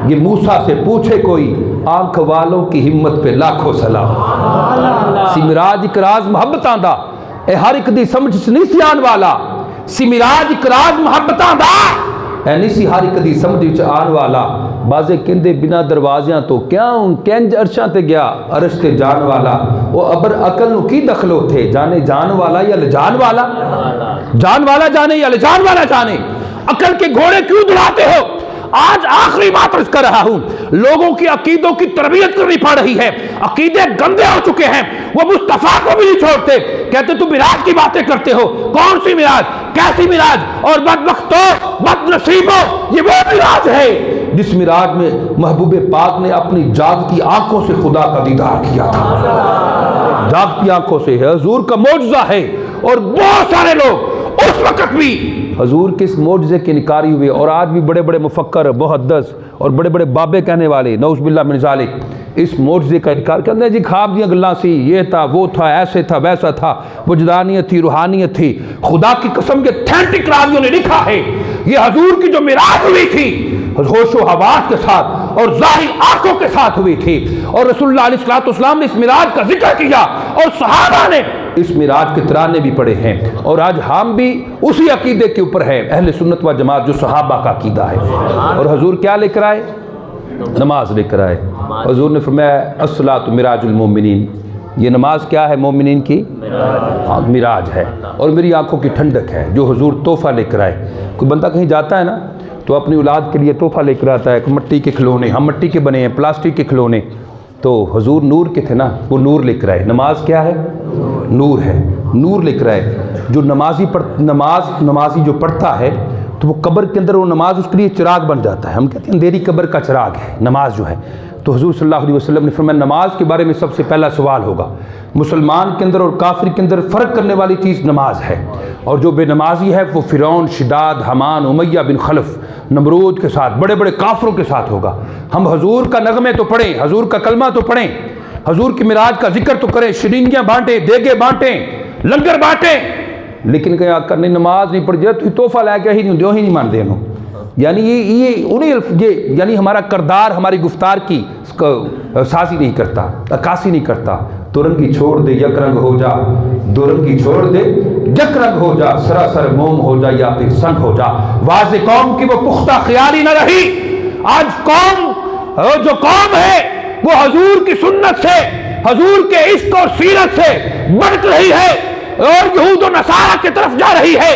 یہ موسیٰ سے پوچھے کوئی. آنکھ والوں کی ہمت پہ لاکھوں سلام. سی معراج اک راز محبتاں دا اے ہر ایک دی سمجھ چ نہیں سی آن والا. سی معراج اک راز محبتاں دا اے نہیں سی ہر ایک دی سمجھ چ آن والا. بازے کہندے بنا دروازیاں تو کیوں کنج عرشاں تے گیا عرش تے جان والا. وہ ابر عقل نو کی دخلو تھے، جانے جان والا یا لجان والا، جان والا جانے یا لجان والا جانے. عقل کے گھوڑے کیوں دوڑاتے ہو؟ آج آخری بات عرض کر رہا ہوں، لوگوں کی عقیدوں کی تربیت کرنی پڑ رہی ہے. عقیدے گندے ہو چکے ہیں، وہ مصطفیٰ کو بھی نہیں چھوڑتے. کہتے تو معراج کی باتیں کرتے ہو، کون سی معراج، کیسی معراج؟ اور بدبختو، بد نصیبو، یہ وہ معراج ہے جس معراج میں محبوب پاک نے اپنی جاگتی آنکھوں سے خدا کا دیدار کیا تھا. جاگتی آنکھوں سے حضور کا معجزہ ہے. اور بہت سارے لوگ اس وقت بھی حضور کے اس معجزے کے انکاری ہوئے، اور آج بھی بڑے بڑے مفکر، محدث اور بڑے بڑے بابے کہنے والے نعوذ باللہ من ذالک اس معجزے کا انکار کرتے ہیں. جی خواب دیاں گلاں سی، یہ تھا وہ تھا، ایسے تھا ویسا تھا، وجدانیت تھی، روحانیت تھی. خدا کی قسم کے اتھینٹک راویوں نے لکھا ہے یہ حضور کی جو معراج ہوئی تھی ہوش و حواس کے ساتھ اور ظاہر آنکھوں کے ساتھ ہوئی تھی. اور رسول اللہ علیہ السلام نے اس معراج کا ذکر کیا اور صحابہ نے اس معراج کے ترانے بھی پڑھے ہیں. اور آج ہم بھی اسی عقیدے کے اوپر ہیں، اہل سنت و جماعت جو صحابہ کا عقیدہ ہے. اور حضور کیا لے کر آئے؟ نماز لے کر آئے. حضور نے فرمایا الصلاۃ معراج المومنین، یہ نماز کیا ہے؟ مومنین کی معراج ہے اور میری آنکھوں کی ٹھنڈک ہے. جو حضور تحفہ لے کر آئے. کوئی بندہ کہیں جاتا ہے نا تو اپنی اولاد کے لیے تحفہ لے کر آتا ہے، مٹی کے کھلونے، ہم مٹی کے بنے ہیں، پلاسٹک کے کھلونے. تو حضور نور کے تھے نا، وہ نور لے کر آئے. نماز کیا ہے؟ نور ہے. نور لے کر آئے. جو نمازی جو پڑھتا ہے تو وہ قبر کے اندر وہ نماز اس کے لیے چراغ بن جاتا ہے. ہم کہتے ہیں اندھیری قبر کا چراغ ہے نماز جو ہے. تو حضور صلی اللہ علیہ وسلم نے فرمایا نماز کے بارے میں سب سے پہلا سوال ہوگا. مسلمان کے اندر اور کافر کے اندر فرق کرنے والی چیز نماز ہے، اور جو بے نمازی ہے وہ فرعون، شداد، حمان، امیہ بن خلف، نمرود کے ساتھ، بڑے بڑے کافروں کے ساتھ ہوگا۔ ہم حضور کا نغمے تو پڑھیں، حضور کا کلمہ تو پڑھیں، حضور کی معراج کا ذکر تو کریں، شرینیاں بانٹیں، دیگے بانٹیں، لنگر بانٹیں، لیکن کہ آقا نے نماز نہیں پڑھ جائے تو تحفہ لے کے ہی نہیں مان دے انہوں، یعنی یہ یعنی ہمارا کردار ہماری گفتار کی سازی نہیں کرتا، عکاسی نہیں کرتا۔ دو رنگی چھوڑ دے یک رنگ ہو جا، دو رنگی چھوڑ دے یک رنگ ہو جا، سراسر موم ہو جا یا پھر سنگ ہو جا۔ واضح قوم کی وہ پختہ خیالی نہ رہی۔ آج جو قوم ہے وہ حضور کی سنت سے، حضور کے عشق اور سیرت سے بڑھ رہی ہے اور یہود و نصارہ کی طرف جا رہی ہے۔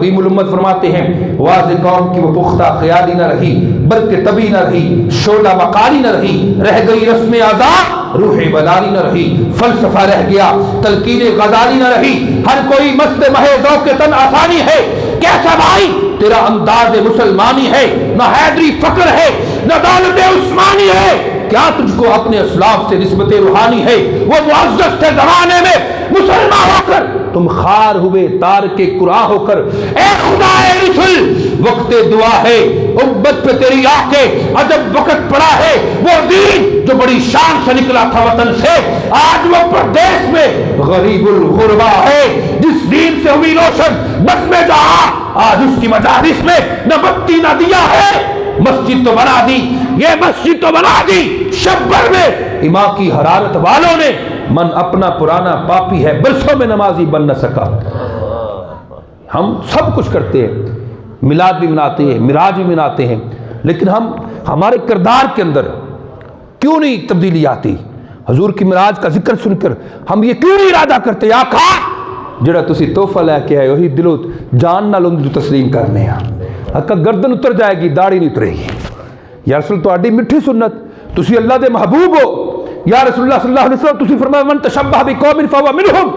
قیم الامت فرماتے ہیں واضح قوم کی وہ پختہ خیالی نہ رہی، برق طبی نہ رہی، شعلہ وقاری نہ رہی، رہ گئی رسم آزاد، روح بداری نہ رہی، فلسفہ رہ گیا، تلقین غزالی نہ رہی، ہر کوئی مست مہے ذوق تن آسانی ہے۔ کیسا بھائی تیرا انداز مسلمانی ہے، نہ حیدری فقر ہے، نہ دولت عثمانی ہے، کیا تجھ کو اپنے اسلاف سے نسبت روحانی ہے؟ وہ معزز تھے زمانے میں مسلمان ہو کر، تم خار ہوئے تار کے قرآن ہو کر۔ اے خدا رسول وقت دعا ہے، امت پہ تیری آنکھیں، عجب وقت پڑا ہے۔ وہ دین جو بڑی شان سے نکلا تھا وطن سے، آج وہ پردیس میں غریب الغربا ہے۔ جس دین سے ہوئی روشن بس میں جہاں، آج اس کی مجالس میں نہ بتی نہ دیا ہے۔ مسجد تو بنا دی، یہ مسجد تو بنا دی، شبر میں امام کی حرارت والوں نے، من اپنا پرانا پاپی ہے، برسوں میں نمازی بن نہ سکا۔ ہم سب کچھ کرتے ہیں، میلاد بھی مناتے ہیں، معراج بھی مناتے ہیں، لیکن ہمارے کردار کے اندر کیوں نہیں تبدیلی آتی؟ حضور کی معراج کا ذکر سن کر ہم یہ کیوں نہیں ارادہ کرتے آقا جڑا تسی تحفہ لے کے آئے وہی دلو جان نال اون تسلیم کرنے ہیں۔ آقا گردن اتر جائے گی، داڑھی نہیں اترے گی۔ یا رسول تو آڈی مٹھی سنت، تسی اللہ دے محبوب ہو۔ یا رسول اللہ صلی اللہ علیہ وسلم تسی فرمایا من تشبہ بقوم فہو منہم،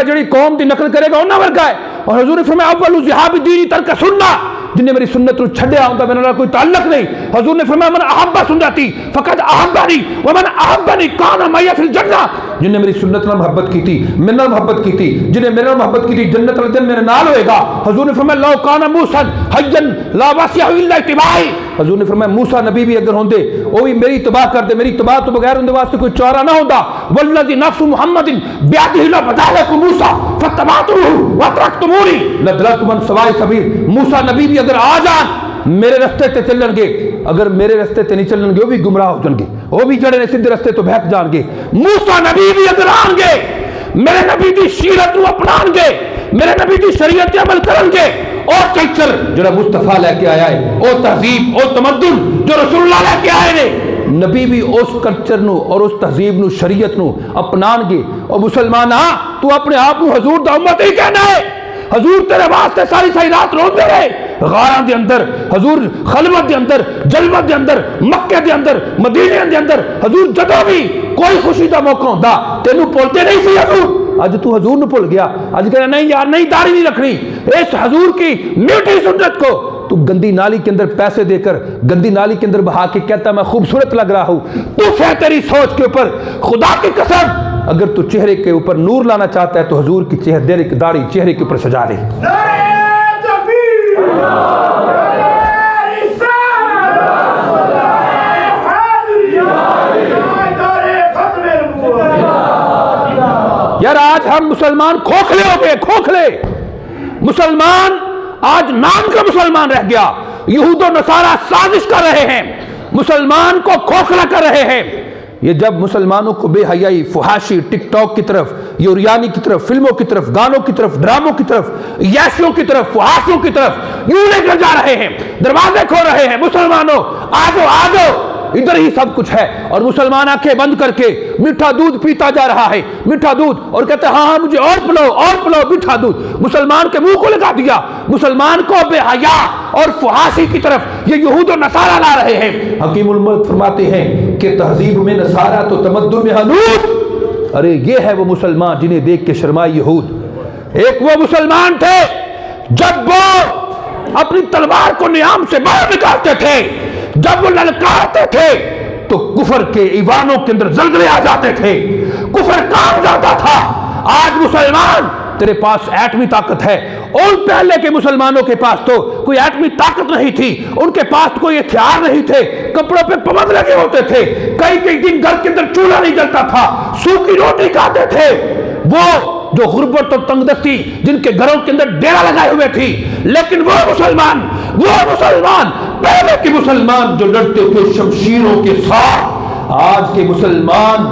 جڑی قوم دی نقل کرے گا انہاں ورگا ہے۔ اور حضور نے فرمایا اول ذہاب دینی ترک سنہ، جن نے میری سنت کو چھڈیا ہوندا میرے نال کوئی تعلق نہیں۔ حضور نے فرمایا من احب سنتی فقد احبنی ومن احبنی کان معی فی الجنہ، جن نے میری سنت نال محبت کی تھی، میرے نال محبت کی تھی، جن نے میرے نال محبت کی تھی جنت والے دن میرے نال ہوئے گا۔ حضور نے فرمایا لو کان موسیٰ حیا لا وسعہ الا اتباعی، حضور نے فرمایا موسیٰ نبی بھی اگر ہوندے وہ بھی میری اتباع کرتے، میری اتباع تو بغیر ان واسطے کوئی چارہ نہ ہوندا۔ والذی نفس محمد بیدہ لبدالکم موسیٰ فتبعتموہ وترکتمونی لضللت من سواء السبیل، موسیٰ نبی بھی اگر آ جان میرے رستے تے چلن گے، اگر میرے رستے تے نہیں چلن گے وہ بھی گمراہ ہو جان گے، وہ بھی جڑے نے سیدھے رستے تو بہک جان گے۔ موسیٰ نبی بھی اگر آن گے میرے نبی دی سیرت کو اپنان گے، میرے نبی دی شریعت عمل کرن گے، اور کلچر جڑا مصطفیٰ لے کے آیا ہے، او تہذیب او تمدن جو رسول اللہ لے کے آئے نے، نبی بھی اس کلچر نو اور اس تہذیب نو شریعت نو اپنان گے۔ اور مسلمان ہاں تو اپنے آپ کو حضور دا امت ہی کہنا ہے۔ حضور تیرے واسطے ساری رات روندے رہے غاراں دے اندر، حضور خلوت دے اندر، جلوت دے اندر، مکے دے اندر، مدینے دے اندر، حضور جدوں بھی کوئی خوشی دا موقع ہوندا تینوں بھولتے نہیں سی حضور۔ اج تو حضور نو بھول گیا، اج کہنا نہیں یار نہیں داڑھی نہیں رکھنی، اس حضور کی میٹھی سنت کو تو گندی نالی کے اندر پیسے دے کر گندی نالی کے اندر بہا کے کہتا میں خوبصورت لگ رہا ہوں۔ تو ہے تیری سوچ کے اوپر خدا کی قسم، اگر تو چہرے کے اوپر نور لانا چاہتا ہے تو حضور کی داڑھی چہرے کے اوپر سجا لے۔ یار آج ہم مسلمان کھوکھلے ہو گئے، کھوکھلے مسلمان، آج نام کا مسلمان رہ گیا۔ یہود و نصارہ سازش کر رہے ہیں، مسلمان کو کھوکھلا کر رہے ہیں۔ یہ جب مسلمانوں کو بے حیائی، فحاشی، ٹک ٹاک کی طرف، یوریانی کی طرف، فلموں کی طرف، گانوں کی طرف، ڈراموں کی طرف، یاشیوں کی طرف، فحاشوں کی طرف یوں لے کر جا رہے ہیں، دروازے کھول رہے ہیں، مسلمانوں آجو آجو ادھر ہی سب کچھ ہے۔ اور مسلمان آنکھیں بند کر کے میٹھا دودھ پیتا جا رہا ہے، میٹھا دودھ، اور کہتے ہیں ہاں مجھے اور پلاؤ میٹھا دودھ، مسلمان کے منہ کو لگا دیا۔ مسلمان کو بے حیا اور فحاشی کی طرف یہ یہود و نصارہ لا رہے ہیں۔ حکیم الملک فرماتے ہیں کہ تہذیب میں نصارہ تو تمدن میں حنود۔ ارے یہ ہے وہ مسلمان جنہیں دیکھ کے شرمائے یہود۔ ایک وہ مسلمان تھے جب وہ اپنی تلوار کو نیام سے باہر نکالتے تھے، جب وہ للکارتے تھے تو کفر کے ایوانوں کے اندر زلزلے آ جاتے تھے، کفر کام جاتا تھا۔ آج مسلمان تیرے پاس ایٹمی طاقت ہے، اور پہلے کے مسلمانوں کے پاس تو کوئی ایٹمی طاقت نہیں تھی، ان کے پاس کوئی ہتھیار نہیں تھے، کپڑوں پہ پابند لگے ہوتے تھے، کئی دن گھر کے اندر چولہا نہیں جلتا تھا، سوکھی روٹی کھاتے تھے۔ وہ جو غربت اور تنگ دستی جن کے گھروں کے اندر ڈیرا لگائے ہوئے تھی، لیکن وہ مسلمان پہلے کے مسلمان جو لڑتے تھے شمشیروں کے ساتھ، آج کے مسلمان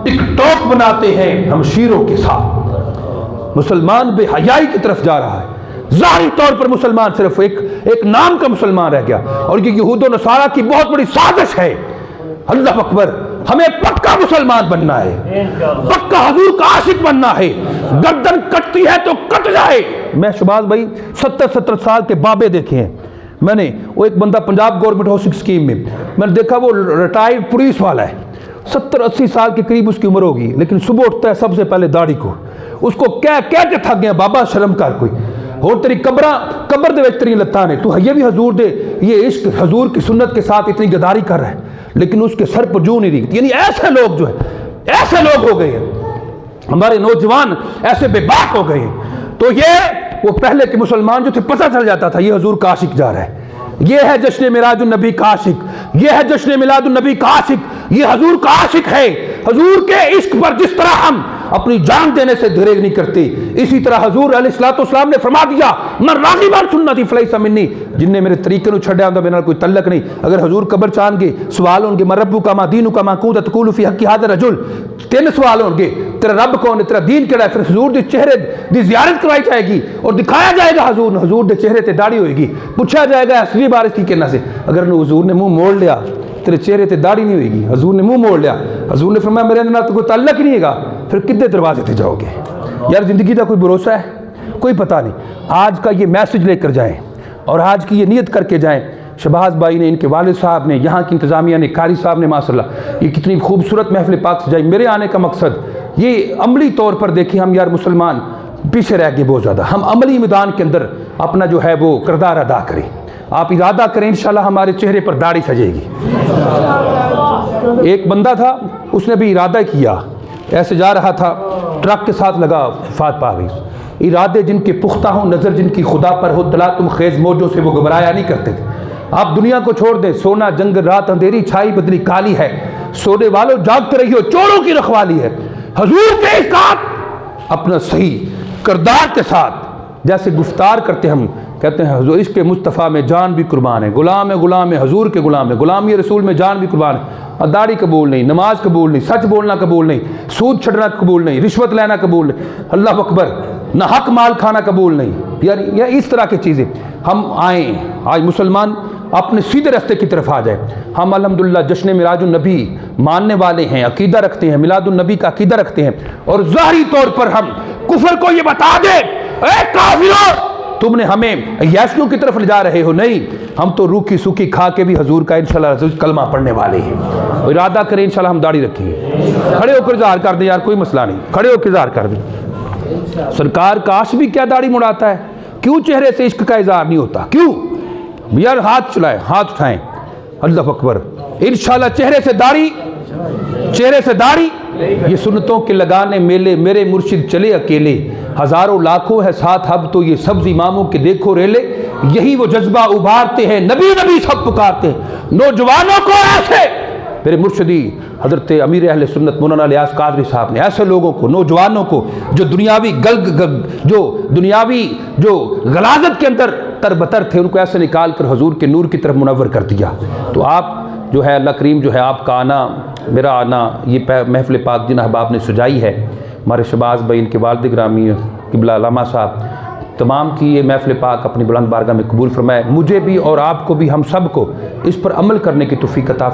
ٹک ٹاک بناتے ہیں ہمشیروں کے ساتھ۔ مسلمان بے حیائی کی طرف جا رہا ہے، ظاہری طور پر مسلمان صرف ایک نام کا مسلمان رہ گیا، اور یہ یہود و نصارہ کی بہت بڑی سازش ہے۔ اللہ اکبر، ہمیں پکا مسلمان بننا ہے، پکا حضور کا عاشق بننا ہے، گردن کٹتی ہے تو کٹ جائے۔ میں شہباز بھائی 70 سال کے بابے دیکھے ہیں، میں نے وہ ایک بندہ پنجاب گورنمنٹ ہاؤسنگ اسکیم میں نے دیکھا، وہ ریٹائرڈ پولیس والا ہے، 70-80 سال کے قریب اس کی عمر ہوگی، لیکن صبح اٹھتا ہے سب سے پہلے داڑھی کو، اس کو کہہ کے تھک گیا، بابا شرم کر کوئی، اور تیری قبر دے وچ تیری لتاں نے، تو یہ بھی حضور دے، یہ عشق حضور کی سنت کے ساتھ اتنی گداری کر رہا ہے، لیکن اس کے سر پر جو نہیں رہی۔ یعنی ایسے لوگ جو ہے، ایسے لوگ ہو گئے ہیں، ہمارے نوجوان ایسے بے باک ہو گئے ہیں۔ تو یہ وہ پہلے کے مسلمان جو تھے، پتہ چل جاتا تھا یہ حضور کا عاشق جا رہا ہے، یہ ہے جشن میراج النبی کا عاشق، یہ ہے جشن میلاد النبی کا عاشق، یہ حضور کا عاشق ہے۔ حضور کے عشق پر جس طرح ہم اپنی جان دینے سے دریغ نہیں کرتے، اسی طرح حضور علیہ السلام نے فرما دیا، من راغب عن سنتی فلیس منی، جن نے میرے طریقے نو چھڈیا ہوندا میرے نال کوئی تعلق نہیں۔ اگر حضور قبر چان گے، سوال ہون گے، من ربک ما دینک ما کنت تقول فی حق ھذا الرجل، 3 سوال ہون گے، تیرا رب کون ہے، تیرا دین کیڑا ہے۔ پھر حضور دے چہرے دی زیارت کروائی جائے گی اور دکھایا جائے گا حضور دے چہرے تے داڑھی ہوئے گی، پوچھا جائے گا اصلی بارش کی کہنا سے، اگر حضور نے منہ موڑ لیا تیرے چہرے تے داڑھی نہیں ہوئے گی، حضور نے منہ موڑ لیا، حضور نے فرمایا میرے اندر تو کوئی تعلق نہیں ہے گا، پھر کدے دروازے تے جاؤ گے؟ یار زندگی کا کوئی بھروسہ ہے؟ کوئی پتہ نہیں۔ آج کا یہ میسج لے کر جائیں اور آج کی یہ نیت کر کے جائیں۔ شہباز بھائی نے، ان کے والد صاحب نے، یہاں کی انتظامیہ نے، قاری صاحب نے، ماشاء اللہ یہ کتنی خوبصورت محفل پاک سجائی۔ میرے آنے کا مقصد یہ عملی طور پر دیکھیں، ہم یار مسلمان پیچھے رہ گئے بہت زیادہ، ہم عملی میدان کے اندر اپنا جو ہے وہ کردار ادا کریں۔ آپ ارادہ کریں، انشاءاللہ ہمارے چہرے پر داڑھی سجے گی۔ ایک بندہ تھا، اس نے بھی ارادہ کیا، ایسے جا رہا تھا، ٹرک کے ساتھ لگا، وفات پا گئی۔ ارادے جن کے پختہ ہوں، نظر جن کی خدا پر ہو، تم خیز موجوں سے وہ گھبرایا نہیں کرتے تھے۔ آپ دنیا کو چھوڑ دیں، سونا جنگل رات اندھیری چھائی بدلی کالی ہے، سونے والوں جاگتے رہیو، چوروں کی رکھوالی ہے۔ حضور کے ساتھ اپنا صحیح کردار کے ساتھ جیسے گفتار کرتے ہم کہتے ہیں، حضور عشق مصطفیٰ میں جان بھی قربان ہے، غلام ہے حضور کے غلام ہے، غلامی رسول میں جان بھی قربان ہے۔ داڑھی قبول نہیں، نماز قبول نہیں، سچ بولنا قبول نہیں، سود چھڑنا قبول نہیں، رشوت لینا قبول نہیں، اللہ اکبر، نہ حق مال کھانا قبول نہیں، یعنی یہ اس طرح کی چیزیں۔ ہم آئیں، آج مسلمان اپنے سیدھے راستے کی طرف آ جائیں۔ ہم الحمدللہ جشن میراج النبی ماننے والے ہیں، عقیدہ رکھتے ہیں، میلاد النبی کا عقیدہ رکھتے ہیں، اور ظاہری طور پر ہم کفر کو یہ بتا دیں، اے کافروں تم نے ہمیں عیاشیوں کی طرف لے جا رہے ہو، نہیں، ہم تو روکھی سوکھی کھا کے بھی حضور کا انشاءاللہ کلمہ پڑھنے والے ہیں۔ ارادہ کریں انشاءاللہ ہم داڑھی رکھیں گے، کھڑے ہو کر اظہار کر دیں، یار کوئی مسئلہ نہیں، کھڑے ہو کر اظہار کر دیں۔ سرکار کاش بھی کیا داڑھی مڑاتا ہے، کیوں چہرے سے عشق کا اظہار نہیں ہوتا؟ کیوں یار؟ ہاتھ چلائیں، ہاتھ اٹھائیں، اللہ اکبر، انشاءاللہ چہرے سے داڑھی، یہ سنتوں کے لگانے میلے، میرے مرشد چلے اکیلے، ہزاروں لاکھوں ہے ساتھ اب تو یہ سبز اماموں کے دیکھو ریلے، یہی وہ جذبہ ابھارتے ہیں، نبی نبی سب پکارتے ہیں، نوجوانوں کو ایسے، میرے مرشدی حضرت امیر اہل سنت مولانا الیاس قادری صاحب نے ایسے لوگوں کو، نوجوانوں کو جو دنیاوی جو غلاظت کے اندر تربتر تھے، ان کو ایسے نکال کر حضور کے نور کی طرف منور کر دیا۔ تو آپ جو ہے، اللہ کریم جو ہے آپ کا آنا، میرا آنا، یہ محفل پاک جن احباب نے سجائی ہے، ہمارے شہباز بھائی، ان کے والد گرامی قبلہ علامہ صاحب، تمام کی یہ محفل پاک اپنی بلند بارگاہ میں قبول فرمائے، مجھے بھی اور آپ کو بھی، ہم سب کو اس پر عمل کرنے کی توفیق عطا